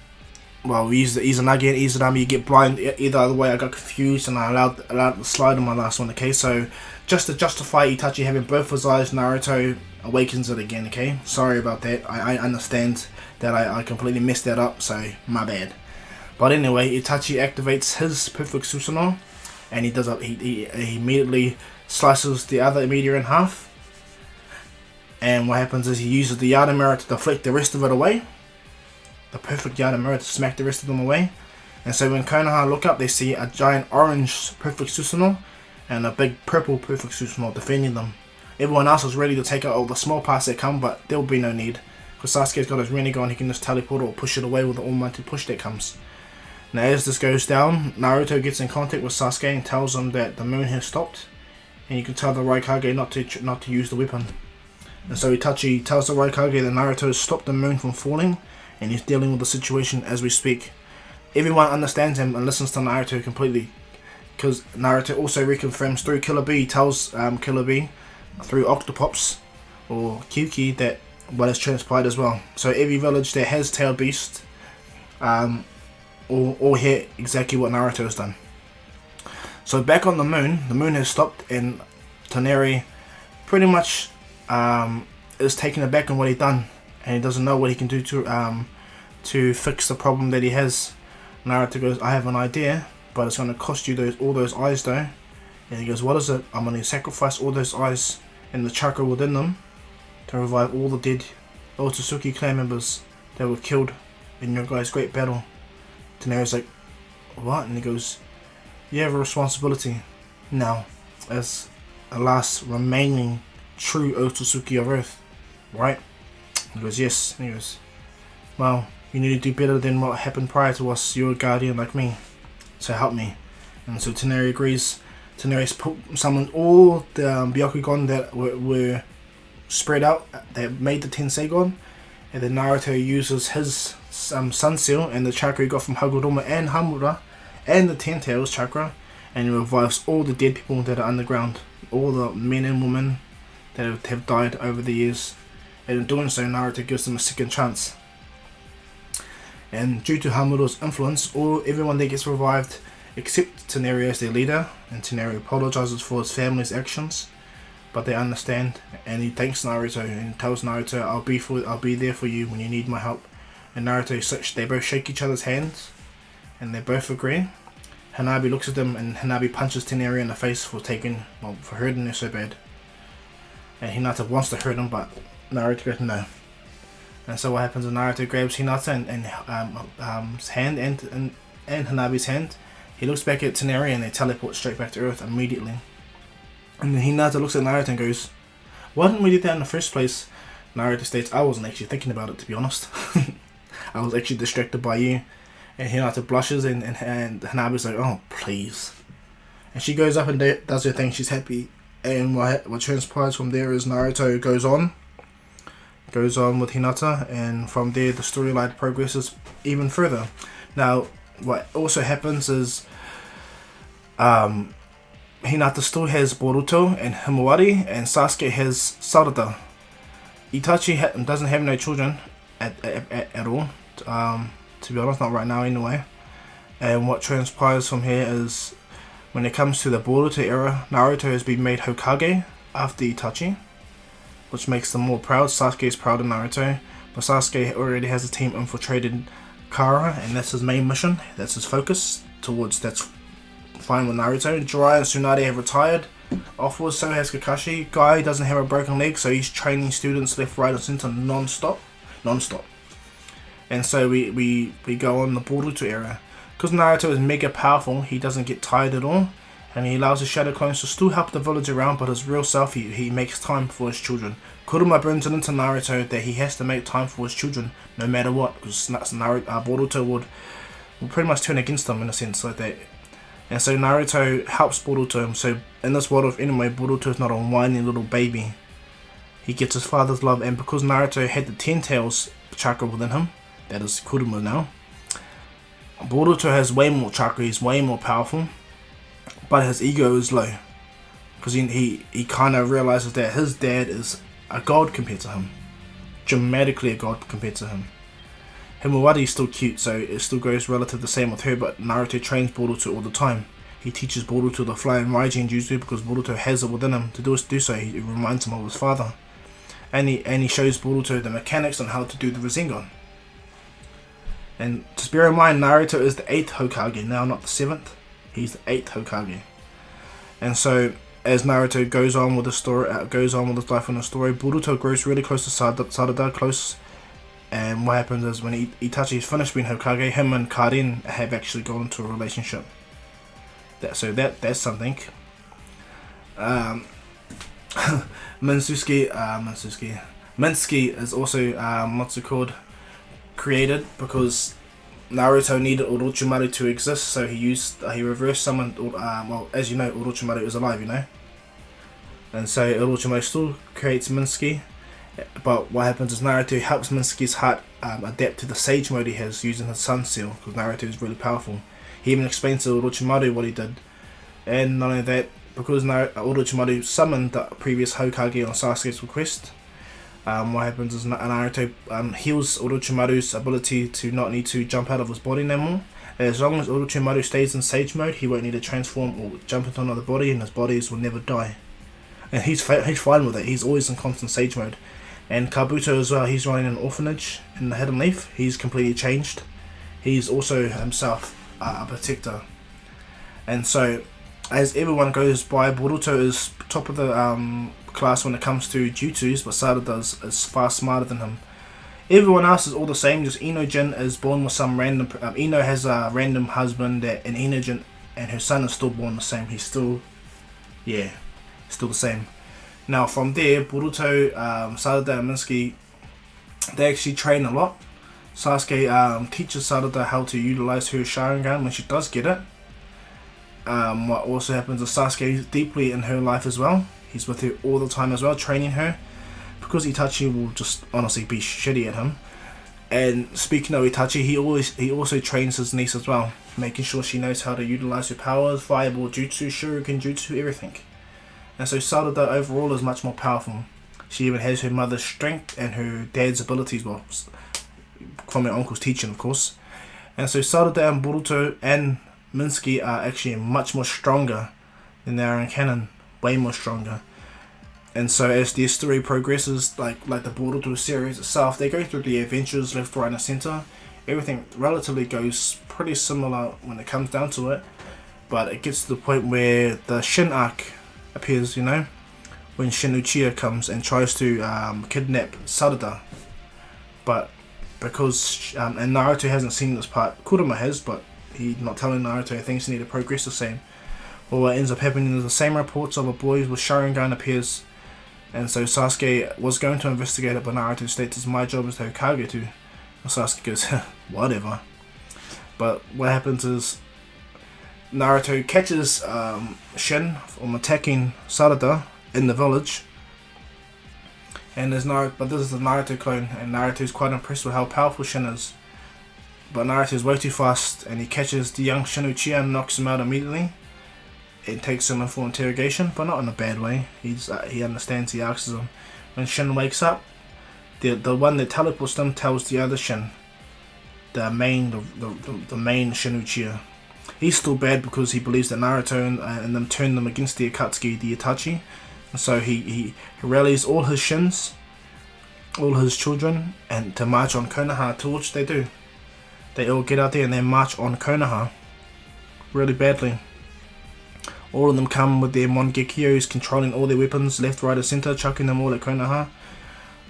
well, we used the Izanagi and Izanami. You get blind either other way. I got confused and I allowed the slide on my last one. Okay, so just to justify Itachi having both his eyes, Naruto awakens it again. Okay, sorry about that. I understand that I completely messed that up, so my bad. But anyway, Itachi activates his perfect Susanoo, and he immediately slices the other meteor in half. And what happens is he uses the Yada mirror to deflect the rest of it away. The perfect Yada mirror to smack the rest of them away. And so when Konoha look up, they see a giant orange perfect Susanoo and a big purple perfect Susanoo defending them. Everyone else is ready to take out all the small parts that come, but there will be no need. Because Sasuke's got his Rinnegan, he can just teleport or push it away with the almighty push that comes. Now as this goes down, Naruto gets in contact with Sasuke and tells him that the moon has stopped. And you can tell the Raikage not to use the weapon. And so Itachi tells the Raikage that Naruto has stopped the moon from falling, and he's dealing with the situation as we speak. Everyone understands him and listens to Naruto completely, because Naruto also reconfirms through Killer Bee, tells Killer Bee through Octopops or Kyuki that what has transpired as well. So every village that has Tail Beast all hear exactly what Naruto has done. So back on the moon has stopped, and Teneri pretty much is taken aback on what he's done, and he doesn't know what he can do to fix the problem that he has. Naruto goes, I have an idea, but it's going to cost you all those eyes though. And he goes, what is it? I'm going to sacrifice all those eyes and the chakra within them to revive all the dead Otsutsuki clan members that were killed in your guys' great battle. Teneri's like, what? And he goes, you have a responsibility now as the last remaining true Otsutsuki of Earth, right? He goes, yes. And he goes, well, you need to do better than what happened prior to us. You're a guardian like me, so help me. And so Teneri agrees. Teneri summoned all the Byakugan that were spread out, that made the Tenseigon, and then Naruto uses his Sun Seal and the chakra he got from Hagoromo and Hamura and the Ten Tails chakra, and he revives all the dead people that are underground, all the men and women that have died over the years. And in doing so, Naruto gives them a second chance. And due to Hamura's influence, everyone there gets revived except Teneri as their leader, and Teneri apologizes for his family's actions, but they understand, and he thanks Naruto and tells Naruto, I'll be there for you when you need my help. And Naruto, they both shake each other's hands, and they both agree. Hanabi looks at them, and Hanabi punches Teneri in the face for hurting her so bad. And Hinata wants to hurt him, but Naruto goes no. And so what happens is Naruto grabs Hinata and his hand and Hanabi's hand. He looks back at Teneri and they teleport straight back to Earth immediately. And then Hinata looks at Naruto and goes, why didn't we do that in the first place? Naruto states, I wasn't actually thinking about it, to be honest. I was actually distracted by you. And Hinata blushes and Hanabi's like, oh please. And she goes up and does her thing, she's happy. And what transpires from there is Naruto goes on with Hinata, and from there the storyline progresses even further. Now what also happens is Hinata still has Boruto and Himawari, and Sasuke has Sarada. Itachi doesn't have no children at all, to be honest, not right now anyway. And what transpires from here is When it comes to the Boruto era, Naruto has been made Hokage after Itachi, which makes them more proud. Sasuke is proud of Naruto, but Sasuke already has a team infiltrated Kara, and that's his main mission. That's his focus towards. That's fine with Naruto. Jiraiya and Tsunade have retired. Offwards, so has Kakashi. Guy doesn't have a broken leg, so he's training students left, right, and center non-stop. And so we go on the Boruto era. Because Naruto is mega powerful, he doesn't get tired at all, and he allows his shadow clones to still help the village around, but his real self, he makes time for his children. Kuruma brings it into Naruto that he has to make time for his children no matter what, because Boruto would pretty much turn against him in a sense like that. And so Naruto helps Boruto. So in this world of anime, Boruto is not a whiny little baby. He gets his father's love, and because Naruto had the 10 tails chakra within him, that is Kuruma now, Boruto has way more chakra, he's way more powerful, but his ego is low. Because he kind of realizes that his dad is a god compared to him. Dramatically a god compared to him. Himawari is still cute, so it still goes relative the same with her, but Naruto trains Boruto all the time. He teaches Boruto the flying Raijin Jutsu because Boruto has it within him to do so. He reminds him of his father. And he shows Boruto the mechanics on how to do the Rasengan. And just bear in mind, Naruto is the 8th Hokage now, not the 7th. He's the 8th Hokage. And so, as Naruto goes on with the story, goes on with his life in the story, Boruto grows really close to Sarada, close. And what happens is when Itachi is finished being Hokage, him and Karin have actually gone into a relationship. That's something. Minsky is also created because Naruto needed Orochimaru to exist, so he reversed summoned. Well, as you know, Orochimaru is alive, you know, and so Orochimaru still creates Minsky, but what happens is Naruto helps Minsky's heart adapt to the Sage mode he has using his Sun Seal, because Naruto is really powerful. He even explains to Orochimaru what he did, and not only that, because Orochimaru summoned the previous Hokage on Sasuke's request. What happens is Naruto heals Orochimaru's ability to not need to jump out of his body no more. As long as Orochimaru stays in Sage mode, he won't need to transform or jump into another body, and his bodies will never die. And he's fine with it. He's always in constant Sage mode. And Kabuto as well, he's running an orphanage in the Hidden Leaf. He's completely changed. He's also himself a protector. And so, as everyone goes by, Boruto is top of the class when it comes to jutsus, but Sarada is far smarter than him. Everyone else is all the same, just Ino-jin is born with some random... Ino has a random husband, and Ino-jin and her son is still born the same. He's still... yeah, still the same. Now from there, Boruto, Sarada and Minsky, they actually train a lot. Sasuke teaches Sarada how to utilize her Sharingan when she does get it. What also happens is Sasuke is deeply in her life as well. He's with her all the time as well, training her, because Itachi will just honestly be shitty at him. And speaking of Itachi, he also trains his niece as well, making sure she knows how to utilize her powers, fireball jutsu, shuriken jutsu, everything. And so Sarada overall is much more powerful. She even has her mother's strength and her dad's abilities, well, from her uncle's teaching, of course. And so Sarada and Boruto and Minsky are actually much more stronger than they are in canon, way more stronger. And so as the story progresses, like the Boruto series itself, they go through the adventures left, right and center. Everything relatively goes pretty similar when it comes down to it, but it gets to the point where the Shin arc appears, you know, when Shin Uchiha comes and tries to kidnap Sarada. But because and Naruto hasn't seen this part, Kurama has, but he's not telling Naruto things need to progress the same. Well, what ends up happening is the same reports of a boy with Sharingan appears, and so Sasuke was going to investigate it, but Naruto states it's my job as the Hokage to. And Sasuke goes, whatever. But what happens is Naruto catches Shin from attacking Sarada in the village, and but this is the Naruto clone, and Naruto is quite impressed with how powerful Shin is. But Naruto is way too fast, and he catches the young Shin Uchiha and knocks him out immediately. It takes him in for interrogation, but not in a bad way. He understands. He asks him. When Shin wakes up, the one that teleports them tells the other Shin, the main Shin Uchiha. He's still bad because he believes that Naruto and them turned them against the Akatsuki, the Itachi. And so he rallies all his shins, all his children, and to march on Konoha, to which they do. They all get out there and they march on Konoha really badly. All of them come with their Mongekyous controlling all their weapons left, right and centre, chucking them all at Konoha.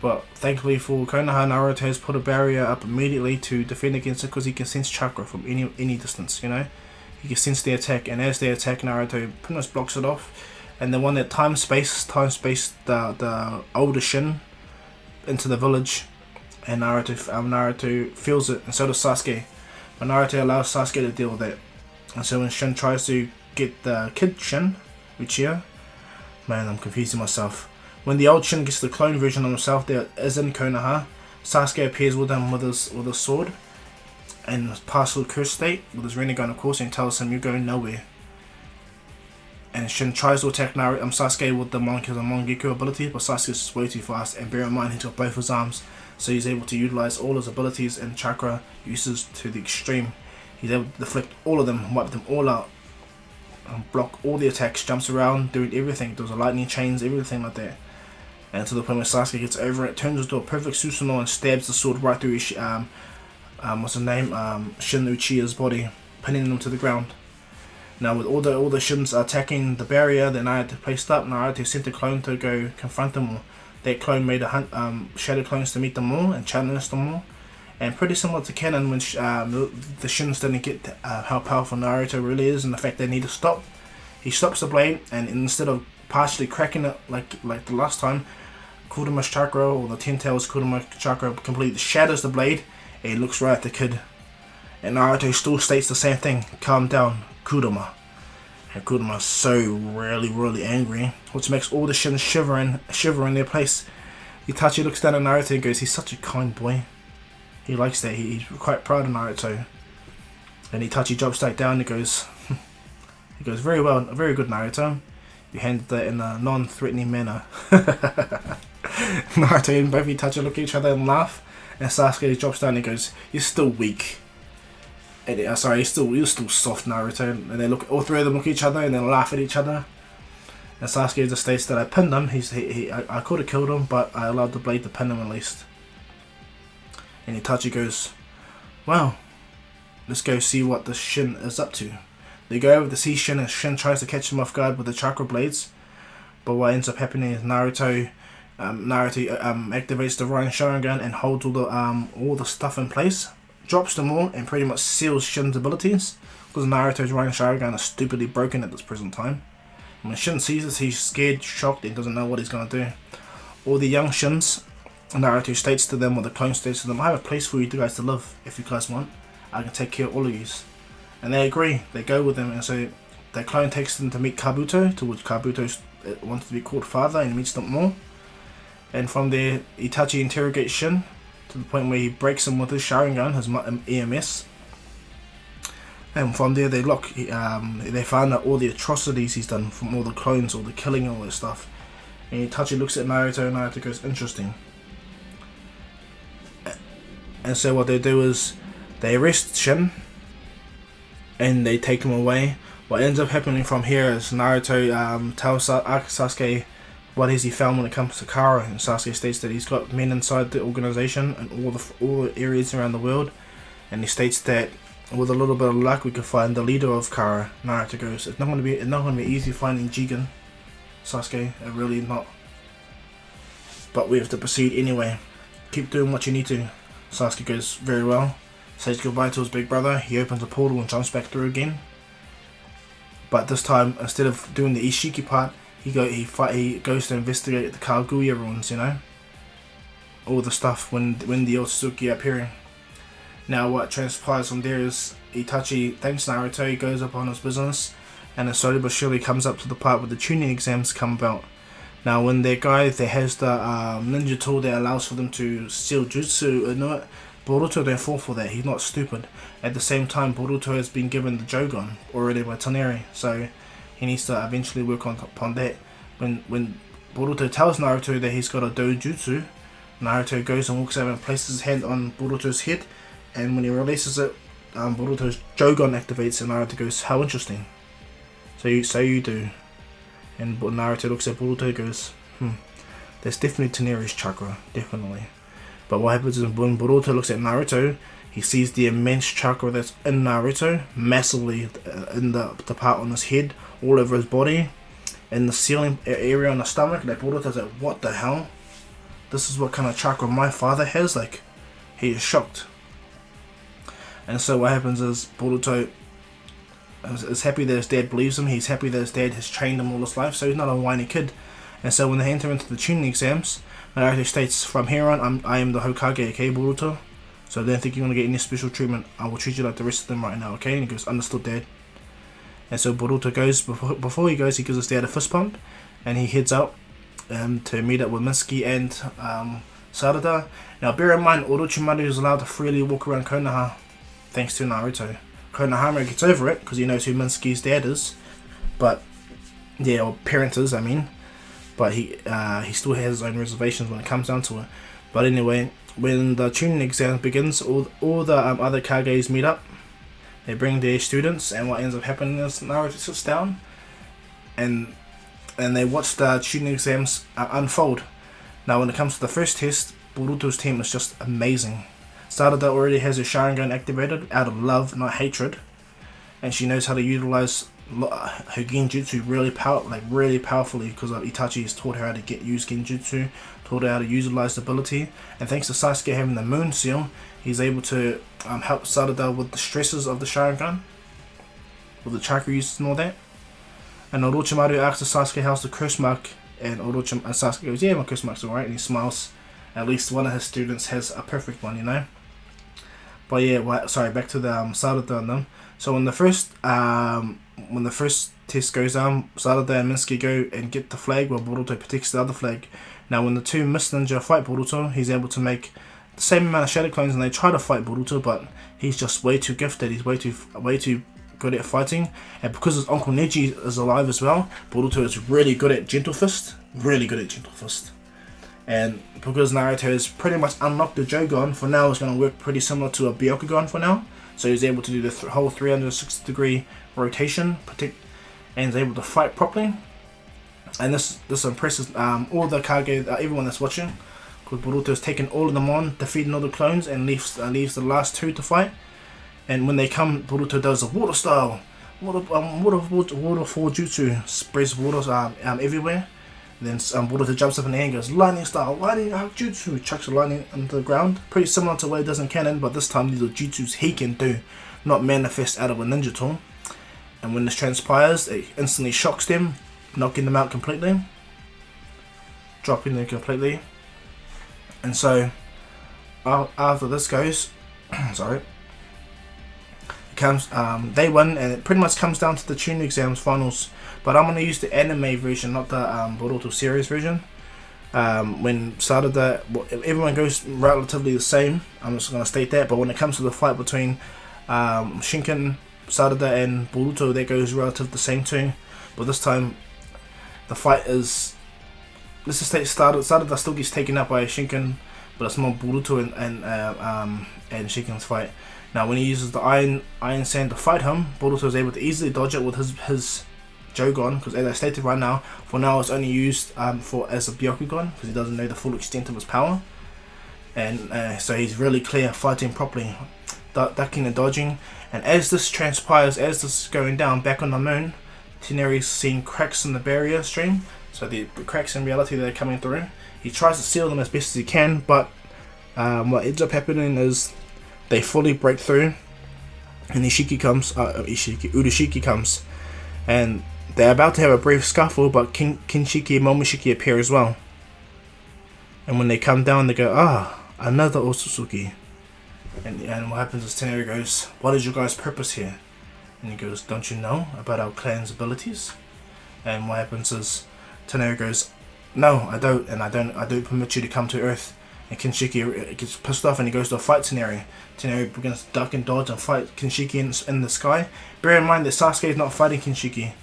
But thankfully for Konoha, Naruto has put a barrier up immediately to defend against it because he can sense chakra from any distance, you know. He can sense the attack, and as they attack, Naruto pretty much blocks it off. And the one that time space the older Shin into the village, and Naruto feels it, and so does Sasuke. But Naruto allows Sasuke to deal with it. And so when Shin tries to get the kid Shin, Uchiha, man, I'm confusing myself. When the old Shin gets the clone version of himself that is in Konoha, Sasuke appears with him with his sword and partial curse state with his Rinnegan, of course, and tells him you're going nowhere. And Shin tries to attack Sasuke with the Mangekyo ability, but Sasuke's is way too fast, and bear in mind he's got both his arms, so he's able to utilize all his abilities and chakra uses to the extreme. He's able to deflect all of them, wipe them all out, and block all the attacks, jumps around, doing everything. There's a lightning chains, everything like that. And to the point where Sasuke gets over it, turns into a perfect Susanoo and stabs the sword right through his, Shin Uchiha's body, pinning him to the ground. Now with all the Shins attacking the barrier that Naruto placed up, Naruto sent a clone to go confront them all. That clone made shadow clones to meet them all and challenge them all. And pretty similar to canon when the Shins didn't get how powerful Naruto really is and the fact they need to stop. He stops the blade, and instead of partially cracking it like the last time, Kuruma's chakra, or the Ten Tails Kuruma chakra, completely shatters the blade, and he looks right at the kid. And Naruto still states the same thing, calm down, Kuruma. And Kuruma's so really angry, which makes all the Shins shiver in their place. Itachi looks down at Naruto and goes, he's such a kind boy. He likes that, he's quite proud of Naruto. And Itachi drops back down and goes, very well, very good Naruto. You handled that in a non-threatening manner. Naruto and both Itachi look at each other and laugh, and Sasuke drops down and goes, you're still weak. And, you're still soft, Naruto. And they all three of them look at each other and then laugh at each other. And Sasuke just states that I pinned him. I could have killed him, but I allowed the blade to pin him at least. And Itachi goes, well, let's go see what the Shin is up to. They go over to see Shin, and Shin tries to catch him off guard with the chakra blades. But what ends up happening is Naruto activates the Ryan Sharingan and holds all the stuff in place, drops them all, and pretty much seals Shin's abilities, because Naruto's Ryan Sharingan is stupidly broken at this present time. And when Shin sees this, he's scared, shocked, and doesn't know what he's going to do. All the young Shins, Naruto states to them, or the clone states to them, I have a place for you guys to live if you guys want. I can take care of all of you. And they agree, they go with them, and so the clone takes them to meet Kabuto, to which Kabuto wants to be called father and meets them more. And from there, Itachi interrogates Shin to the point where he breaks him with his Sharingan, his EMS. And from there, they find out all the atrocities he's done from all the clones, all the killing, all that stuff. And Itachi looks at Naruto, and Naruto goes, interesting. And so what they do is they arrest Shin and they take him away. What ends up happening from here is Naruto tells Sasuke what has he found when it comes to Kara, and Sasuke states that he's got men inside the organization and all the areas around the world, and he states that with a little bit of luck we can find the leader of Kara. Naruto goes, it's not going to be easy finding Jigen, Sasuke, really not, but we have to proceed anyway. Keep doing what you need to. Sasuke goes, very well, says goodbye to his big brother. He opens a portal and jumps back through again, but this time instead of doing the Ishiki part, he goes to investigate the Kaguya ruins, you know, all the stuff when the Otsutsuki are appearing. Now what transpires from there is Itachi thanks Naruto, he goes up on his business, and then slowly but surely comes up to the part where the tuning exams come about. Now when that guy that has the ninja tool that allows for them to steal jutsu, Boruto don't fall for that, he's not stupid. At the same time, Boruto has been given the Jogan already by Toneri, so he needs to eventually work upon that. When Boruto tells Naruto that he's got a dojutsu, Naruto goes and walks over and places his hand on Boruto's head, and when he releases it, Boruto's Jogon activates, and Naruto goes, "How interesting." So you do, and Naruto looks at Boruto and goes, "There's definitely Teneri's chakra, definitely." But what happens is when Boruto looks at Naruto, he sees the immense chakra that's in Naruto, massively in the part on his head, all over his body, in the ceiling area on the stomach. Like Boruto's like, "What the hell? This is what kind of chakra my father has?" Like, he is shocked. And so what happens is Boruto is happy that his dad believes him. He's happy that his dad has trained him all his life, so he's not a whiny kid. And so when they enter into the tuning exams, Naruto states, "From here on, I am the Hokage, okay, Boruto? So I don't think you're going to get any special treatment. I will treat you like the rest of them right now, okay?" And he goes, "Understood, Dad." And so Boruto goes, before he goes, he gives his dad a fist pump, and he heads out to meet up with Mitsuki and Sarada. Now bear in mind, Orochimaru is allowed to freely walk around Konoha thanks to Naruto. Konohamaru gets over it because he knows who Mitsuki's dad is, but yeah, or parent is, I mean. But he still has his own reservations when it comes down to it. But anyway, when the tuning exam begins, all the other Kages meet up. They bring their students, and what ends up happening is Naruto sits down, and they watch the tuning exams unfold. Now, when it comes to the first test, Boruto's team is just amazing. Sarada already has her Sharingan activated out of love, not hatred, and she knows how to utilize her genjutsu really powerfully because Itachi has taught her how to use genjutsu, taught her how to utilize the ability, and thanks to Sasuke having the moon seal, he's able to help Sarada with the stresses of the Sharingan, with the chakra uses and all that. And Orochimaru asks Sasuke how's the curse mark, and Sasuke goes, "Yeah, my curse mark's alright," and he smiles. At least one of his students has a perfect one, you know. But yeah, back to the Sarada and them. So when the first test goes down, Sarada and Mitsuki go and get the flag while Boruto protects the other flag. Now when the two Mist Ninja fight Boruto, he's able to make the same amount of shadow clones, and they try to fight Boruto, but he's just way too gifted. He's way too good at fighting, and because his uncle Neji is alive as well, Boruto is really good at Gentle Fist. And because Naruto has pretty much unlocked the Jogon, for now it's going to work pretty similar to a Byakugan for now. So he's able to do the whole 360 degree rotation, and is able to fight properly. And this impresses all the Kage, everyone that's watching, because Boruto's taken all of them on, defeating all the clones, and leaves the last two to fight. And when they come, Boruto does a water style, waterfall jutsu, sprays water everywhere. Then Boruto jumps up in the air and goes, "Lightning style, lightning jutsu," chucks the lightning into the ground. Pretty similar to what he does in canon, but this time these are jutsus he can do, not manifest out of a ninja tool. And when this transpires, it instantly shocks them, knocking them out completely, dropping them completely. And so after this goes, they win, and it pretty much comes down to the tuning exams finals. But I'm going to use the anime version, not the Boruto series version. When Sarada, everyone goes relatively the same. I'm just going to state that. But when it comes to the fight between Shinken, Sarada, and Boruto, that goes relatively the same too. But this time, the fight is, let's just say Sarada still gets taken up by Shinken, but it's more Boruto and Shinken's fight. Now, when he uses the Iron Sand to fight him, Boruto is able to easily dodge it with his Jogon, because as I stated right now, for now it's only used as a Byakugan, because he doesn't know the full extent of his power. And so he's really clear fighting properly, ducking and dodging. And as this transpires, as this is going down back on the moon, Teneri's seeing cracks in the barrier stream, so the cracks in reality that are coming through. He tries to seal them as best as he can, but what ends up happening is they fully break through, and Urashiki comes, and they're about to have a brief scuffle, but Kinshiki and Momoshiki appear as well. And when they come down, they go, another Otsutsuki. And what happens is Teneri goes, "What is your guys' purpose here?" And he goes, "Don't you know about our clan's abilities?" And what happens is Teneri goes, "No, I don't, and I don't permit you to come to Earth." And Kinshiki gets pissed off and he goes to fight Teneri. Teneri begins to duck and dodge and fight Kinshiki in the sky. Bear in mind that Sasuke is not fighting Kinshiki.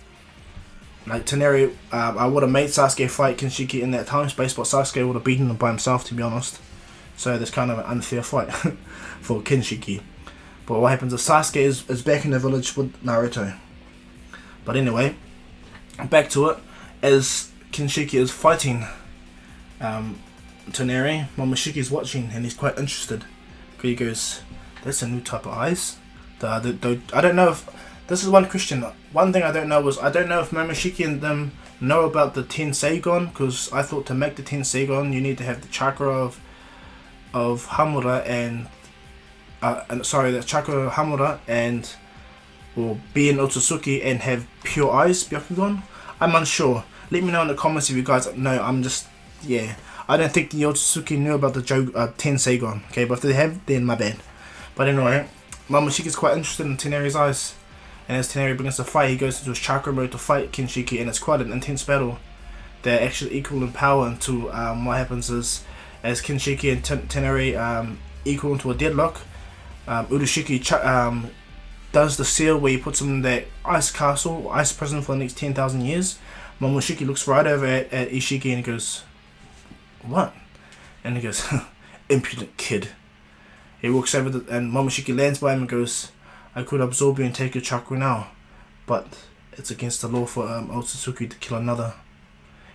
Like Teneri, I would have made Sasuke fight Kinshiki in that time space, but Sasuke would have beaten him by himself, to be honest. So there's kind of an unfair fight for Kinshiki. But what happens is Sasuke is back in the village with Naruto. But anyway, back to it. As Kinshiki is fighting Toneri, Momoshiki is watching and he's quite interested. He goes, "That's a new type of eyes." I don't know if this is one question. One thing I don't know is I don't know if Momoshiki and them know about the Ten Seigon, because I thought to make the Ten Seigon you need to have the chakra of Hamura and the chakra of Hamura and or be in Otsutsuki and have pure eyes, Byakugan. I'm unsure. Let me know in the comments if you guys know. I don't think the Otsutsuki knew about the Ten Seigon. Okay, but if they have, then my bad. But anyway, Momoshiki's quite interested in Teneri's eyes. And as Teneri begins to fight, he goes into his chakra mode to fight Kinshiki, and it's quite an intense battle. They're actually equal in power until what happens is, as Kinshiki and Teneri equal into a deadlock, Urashiki does the seal where he puts him in that ice castle, ice prison for the next 10,000 years. Momoshiki looks right over at Ishiki and he goes, "What?" And he goes, "Impudent kid." He walks over and Momoshiki lands by him and goes, "I could absorb you and take your chakra now, but it's against the law for Otsutsuki to kill another."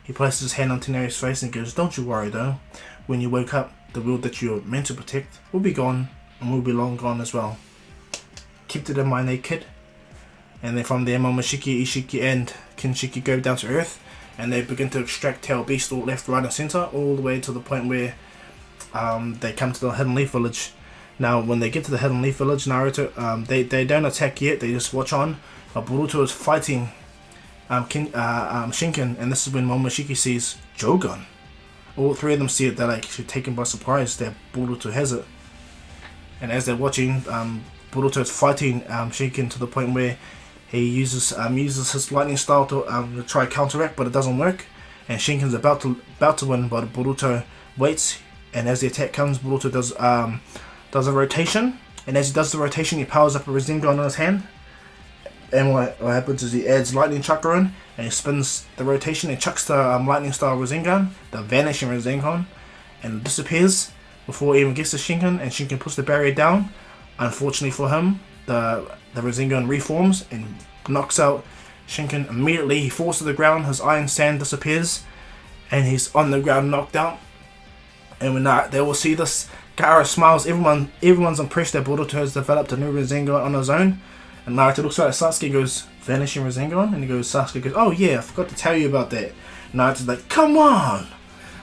He places his hand on Teneri's face and goes, "Don't you worry though. When you wake up, the world that you're meant to protect will be gone, and will be long gone as well. Keep it in mind, eh, kid?" And then from there, Momoshiki, Ishiki and Kinshiki go down to earth, and they begin to extract Tail Beast all left, right and center, all the way to the point where they come to the Hidden Leaf Village. Now, when they get to the Hidden Leaf Village, Naruto, they don't attack yet, they just watch on. But Boruto is fighting Shinken, and this is when Momoshiki sees Jogan. All three of them see it, they're like taken by surprise that Boruto has it. And as they're watching, Boruto is fighting Shinken to the point where he uses his lightning style to try counteract, but it doesn't work. And Shinken's about to win, but Boruto waits, and as the attack comes, Boruto does a rotation, and as he does the rotation, he powers up a Rasengan on his hand. And what happens is he adds lightning chakra in, and he spins the rotation and chucks the lightning style Rasengan, the vanishing Rasengan, and it disappears before it even gets to Shinken, and Shinken puts the barrier down. Unfortunately for him, the Rasengan reforms and knocks out Shinken immediately. He falls to the ground, his iron sand disappears, and he's on the ground knocked out. And when they all see this, Gaara smiles. Everyone's impressed that Boruto has developed a new Rasengan on his own. And Naruto looks at Sasuke, goes, "Vanishing Rasengan?" And Sasuke goes, "Oh yeah, I forgot to tell you about that." And Naruto's like, "Come on!"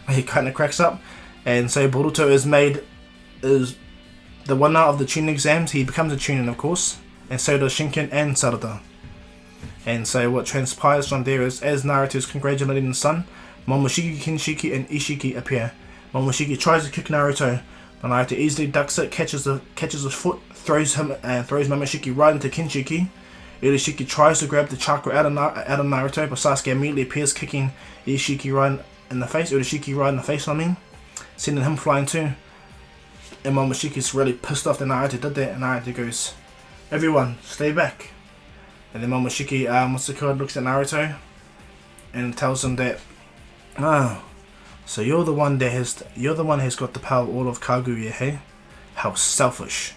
And he kind of cracks up. And so Boruto is the winner of the Chunin exams. He becomes a Chunin, of course. And so does Shinken and Sarada. And so what transpires from there is, as Naruto is congratulating his son, Momoshiki, Kinshiki and Ishiki appear. Momoshiki tries to kick Naruto, but Naruto easily ducks it, catches his foot, throws Momoshiki right into Kinshiki. Urashiki tries to grab the chakra out of Naruto, but Sasuke immediately appears, kicking Urashiki right in the face, sending him flying too. And Momoshiki's really pissed off that Naruto did that, and Naruto goes, "Everyone, stay back." And then Momoshiki looks at Naruto and tells him that, "Oh, so you're the one who's got the power of all of Kaguya, hey? How selfish."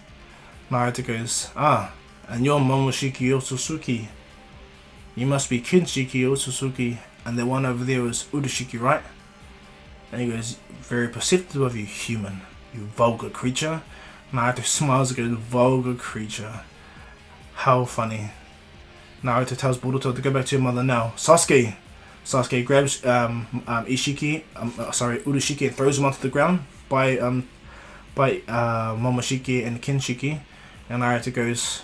Naruto goes, "Ah, and you're Momoshiki Otsutsuki. You must be Kinshiki Otsutsuki, and the one over there is Urashiki, right?" And he goes, "Very perceptive of you, human. You vulgar creature." Naruto smiles and goes, "Vulgar creature. How funny." Naruto tells Boruto to go back to your mother now. Sasuke grabs Urashiki and throws him onto the ground by Momoshiki and Kinshiki. And Naruto goes,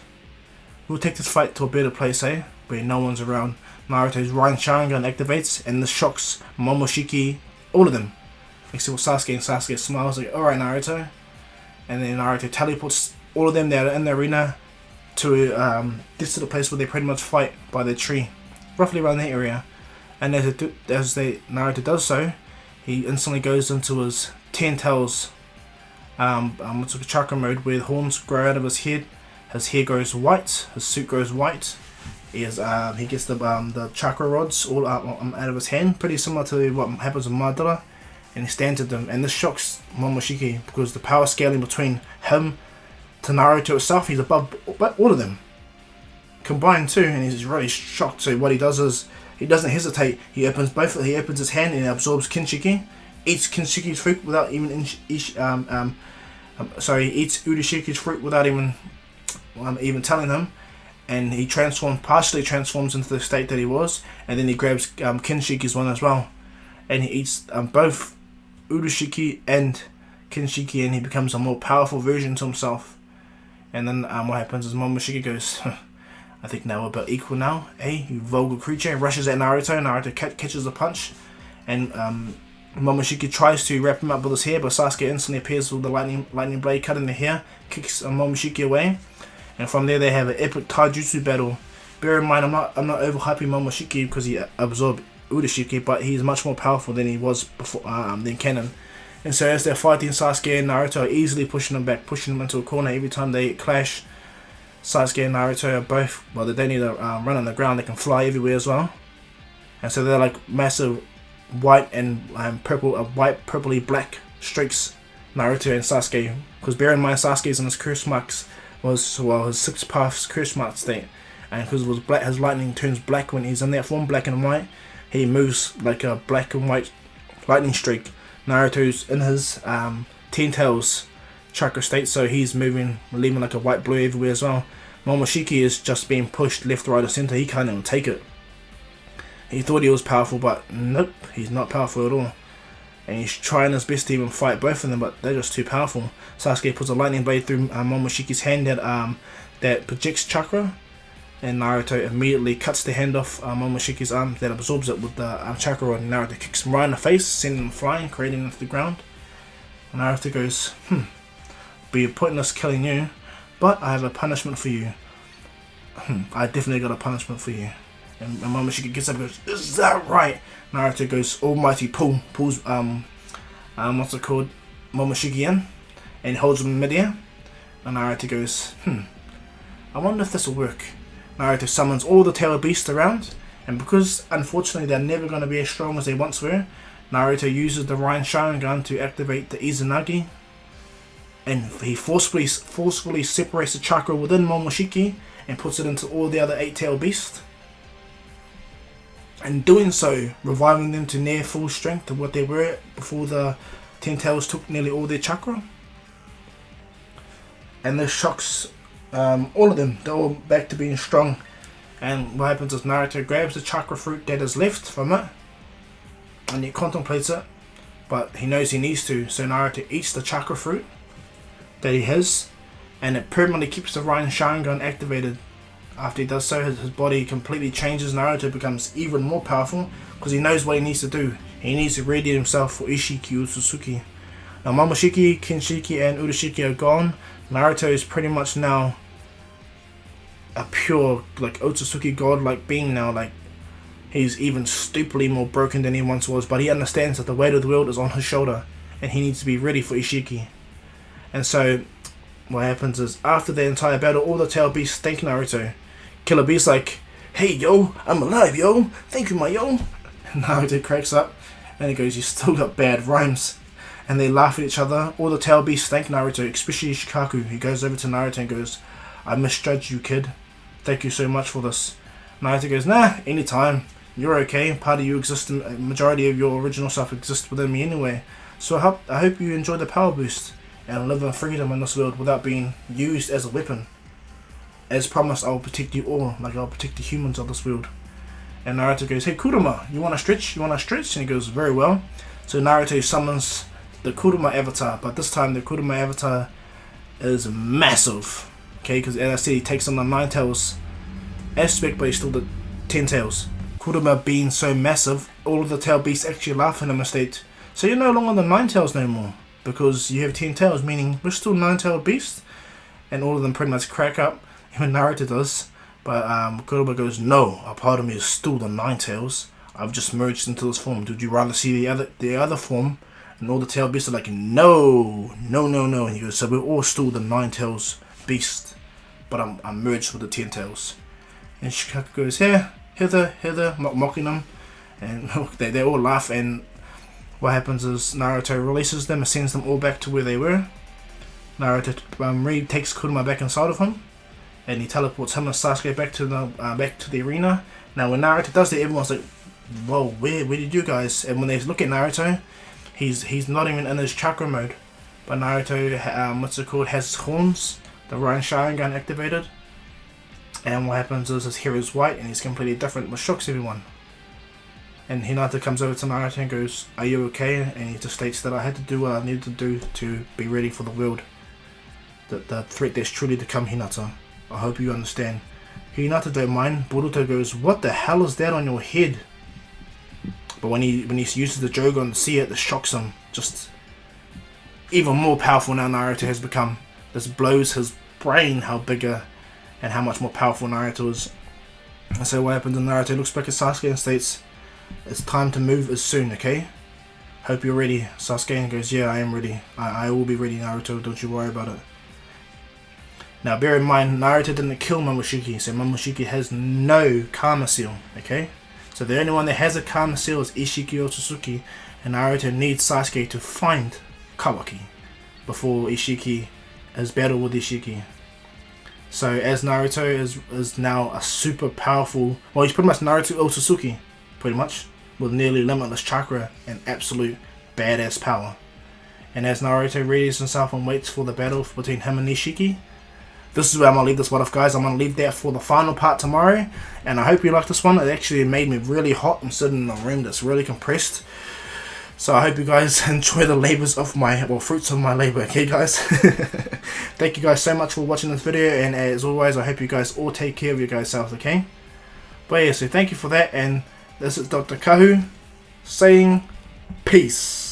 "We'll take this fight to a better place, eh? Where no one's around." Naruto's Rain Sharingan activates, and this shocks Momoshiki, all of them, except for Sasuke. And Sasuke smiles like, "Alright, Naruto." And then Naruto teleports all of them that are in the arena to gets to the place where they pretty much fight by the tree, roughly around that area. And as Naruto does so, he instantly goes into his 10 tails chakra mode, where the horns grow out of his head. His hair goes white, his suit goes white. He gets the chakra rods all out of his hand, pretty similar to what happens with Madara. And he stands at them, and this shocks Momoshiki because the power scaling between him to Naruto itself, he's above all of them combined too, and he's really shocked. So what he does is he doesn't hesitate. He opens his hand and he absorbs Kinshiki, eats Kinshiki's fruit without even he eats Urushiki's fruit without even telling him, and he partially transforms into the state that he was, and then he grabs Kinshiki's one as well, and he eats both Urushiki and Kinshiki, and he becomes a more powerful version to himself. And then what happens is Momoshiki goes, I think now we're about equal now, eh? You vulgar creature. Rushes at Naruto. Naruto catches a punch, and Momoshiki tries to wrap him up with his hair, but Sasuke instantly appears with the lightning blade, cutting the hair, kicks Momoshiki away, and from there they have an epic taijutsu battle. Bear in mind, I'm not overhyping Momoshiki because he absorbed Urashiki, but he's much more powerful than he was before than canon. And so as they're fighting, Sasuke and Naruto are easily pushing him back, pushing him into a corner. Every time they clash, Sasuke and Naruto are both, well, they don't need to run on the ground, they can fly everywhere as well. And so they're like massive white and purpley black streaks, Naruto and Sasuke. Because bear in mind, Sasuke's in his curse marks his 6 paths curse mark state. And because it was black, his lightning turns black when he's in that form, black and white. He moves like a black and white lightning streak. Naruto's in his 10 tails chakra state, so he's moving, leaving like a white blue everywhere as well. Momoshiki is just being pushed left, right, or center. He can't even take it. He thought he was powerful, but nope, he's not powerful at all. And he's trying his best to even fight both of them, but they're just too powerful. Sasuke puts a lightning blade through Momoshiki's hand that projects chakra, and Naruto immediately cuts the hand off Momoshiki's arm that absorbs it with the chakra, and Naruto kicks him right in the face, sending him flying, creating him into the ground. And Naruto goes, be pointless killing you, but I have a punishment for you. I definitely got a punishment for you. And Momoshiki gets up and goes, is that right? Naruto goes almighty pulls what's it called, Momoshiki in, and holds him in midair. And Naruto goes, I wonder if this will work. Naruto summons all the tail beasts around, and because unfortunately they're never going to be as strong as they once were, Naruto uses the Rain Sharingan to activate the Izanagi, and he forcefully separates the chakra within Momoshiki and puts it into all the other 8 tail beasts. And doing so, reviving them to near full strength of what they were before the 10 tails took nearly all their chakra. And this shocks all of them. They're all back to being strong. And what happens is Naruto grabs the chakra fruit that is left from it, and he contemplates it, but he knows he needs to, so Naruto eats the chakra fruit that he has, and it permanently keeps the Rain Sharingan activated. After he does so, his body completely changes. Naruto becomes even more powerful because he knows what he needs to do. He needs to ready himself for Ishiki or Suzuki. Now Momoshiki, Kinshiki and Urashiki are gone. Naruto is pretty much now a pure like Otsutsuki god-like being now. Like, he's even stupidly more broken than he once was, but he understands that the weight of the world is on his shoulder and he needs to be ready for Ishiki. And so what happens is, after the entire battle, all the tail beasts thank Naruto. Killer Beast's like, hey yo, I'm alive yo, thank you my yo. And Naruto cracks up and he goes, you still got bad rhymes. And they laugh at each other. All the tail beasts thank Naruto, especially Shikaku. He goes over to Naruto and goes, I misjudged you kid, thank you so much for this. Naruto goes, nah, anytime, you're okay, part of you exists, a majority of your original self exists within me anyway. So I hope you enjoy the power boost and live in freedom in this world without being used as a weapon. As promised, I will protect you all, like I'll protect the humans of this world. And Naruto goes, hey Kurama, you wanna stretch? You wanna stretch? And he goes, very well. So Naruto summons the Kurama avatar, but this time the Kurama avatar is massive. Okay, because as I said, he takes on the 9 tails aspect, but he's still the 10 tails. Kurama being so massive, all of the tail beasts actually laugh at him and state, so you're no longer the 9 tails no more, because you have 10 tails, meaning we're still 9-tailed beasts. And all of them pretty much crack up, even Naruto does. But Kurama goes, no, a part of me is still the 9 tails. I've just merged into this form. Would you rather see the other form? And all the tail beasts are like, no. And he goes, so we're all still the 9 tails beast, but I'm merged with the 10 tails. And Shikaku goes, hither, mocking them. And they all laugh, and what happens is Naruto releases them and sends them all back to where they were. Naruto takes Kurama back inside of him, and he teleports him and Sasuke back to the arena. Now when Naruto does that, everyone's like, "Whoa, where did you guys?" And when they look at Naruto, he's not even in his chakra mode, but Naruto has horns, the Ryan Sharingan activated, and what happens is his hair is white and he's completely different, which shocks everyone. And Hinata comes over to Naruto and goes, "Are you okay?" And he just states that I had to do what I needed to do to be ready for the world. The threat that's truly to come, Hinata. I hope you understand. Hinata don't mind. Boruto goes, "What the hell is that on your head?" But when he uses the Jogon to see it, this shocks him. Just even more powerful now Naruto has become. This blows his brain how bigger and how much more powerful Naruto is. And so what happens, and Naruto looks back at Sasuke and states, "It's time to move as soon, okay? Hope you're ready." Sasuke goes, "Yeah, I am ready. I will be ready, Naruto, don't you worry about it." Now bear in mind, Naruto didn't kill Momoshiki, so Momoshiki has no Karma Seal, okay? So the only one that has a Karma Seal is Ishiki Otsutsuki, and Naruto needs Sasuke to find Kawaki before Ishiki has battled with Ishiki. So as Naruto is now a super powerful, well, he's pretty much Naruto Otsutsuki, pretty much, with nearly limitless chakra and absolute badass power. And as Naruto readies himself and waits for the battle between him and Ishiki, this is where I'm going to leave this one off, guys. I'm going to leave that for the final part tomorrow. And I hope you like this one. It actually made me really hot. I'm sitting in a room that's really compressed. So I hope you guys enjoy the labors of my, well, fruits of my labor, okay guys? Thank you guys so much for watching this video. And as always, I hope you guys all take care of your guys' selves, okay? But yeah, so thank you for that. And this is Dr. Kahu saying peace.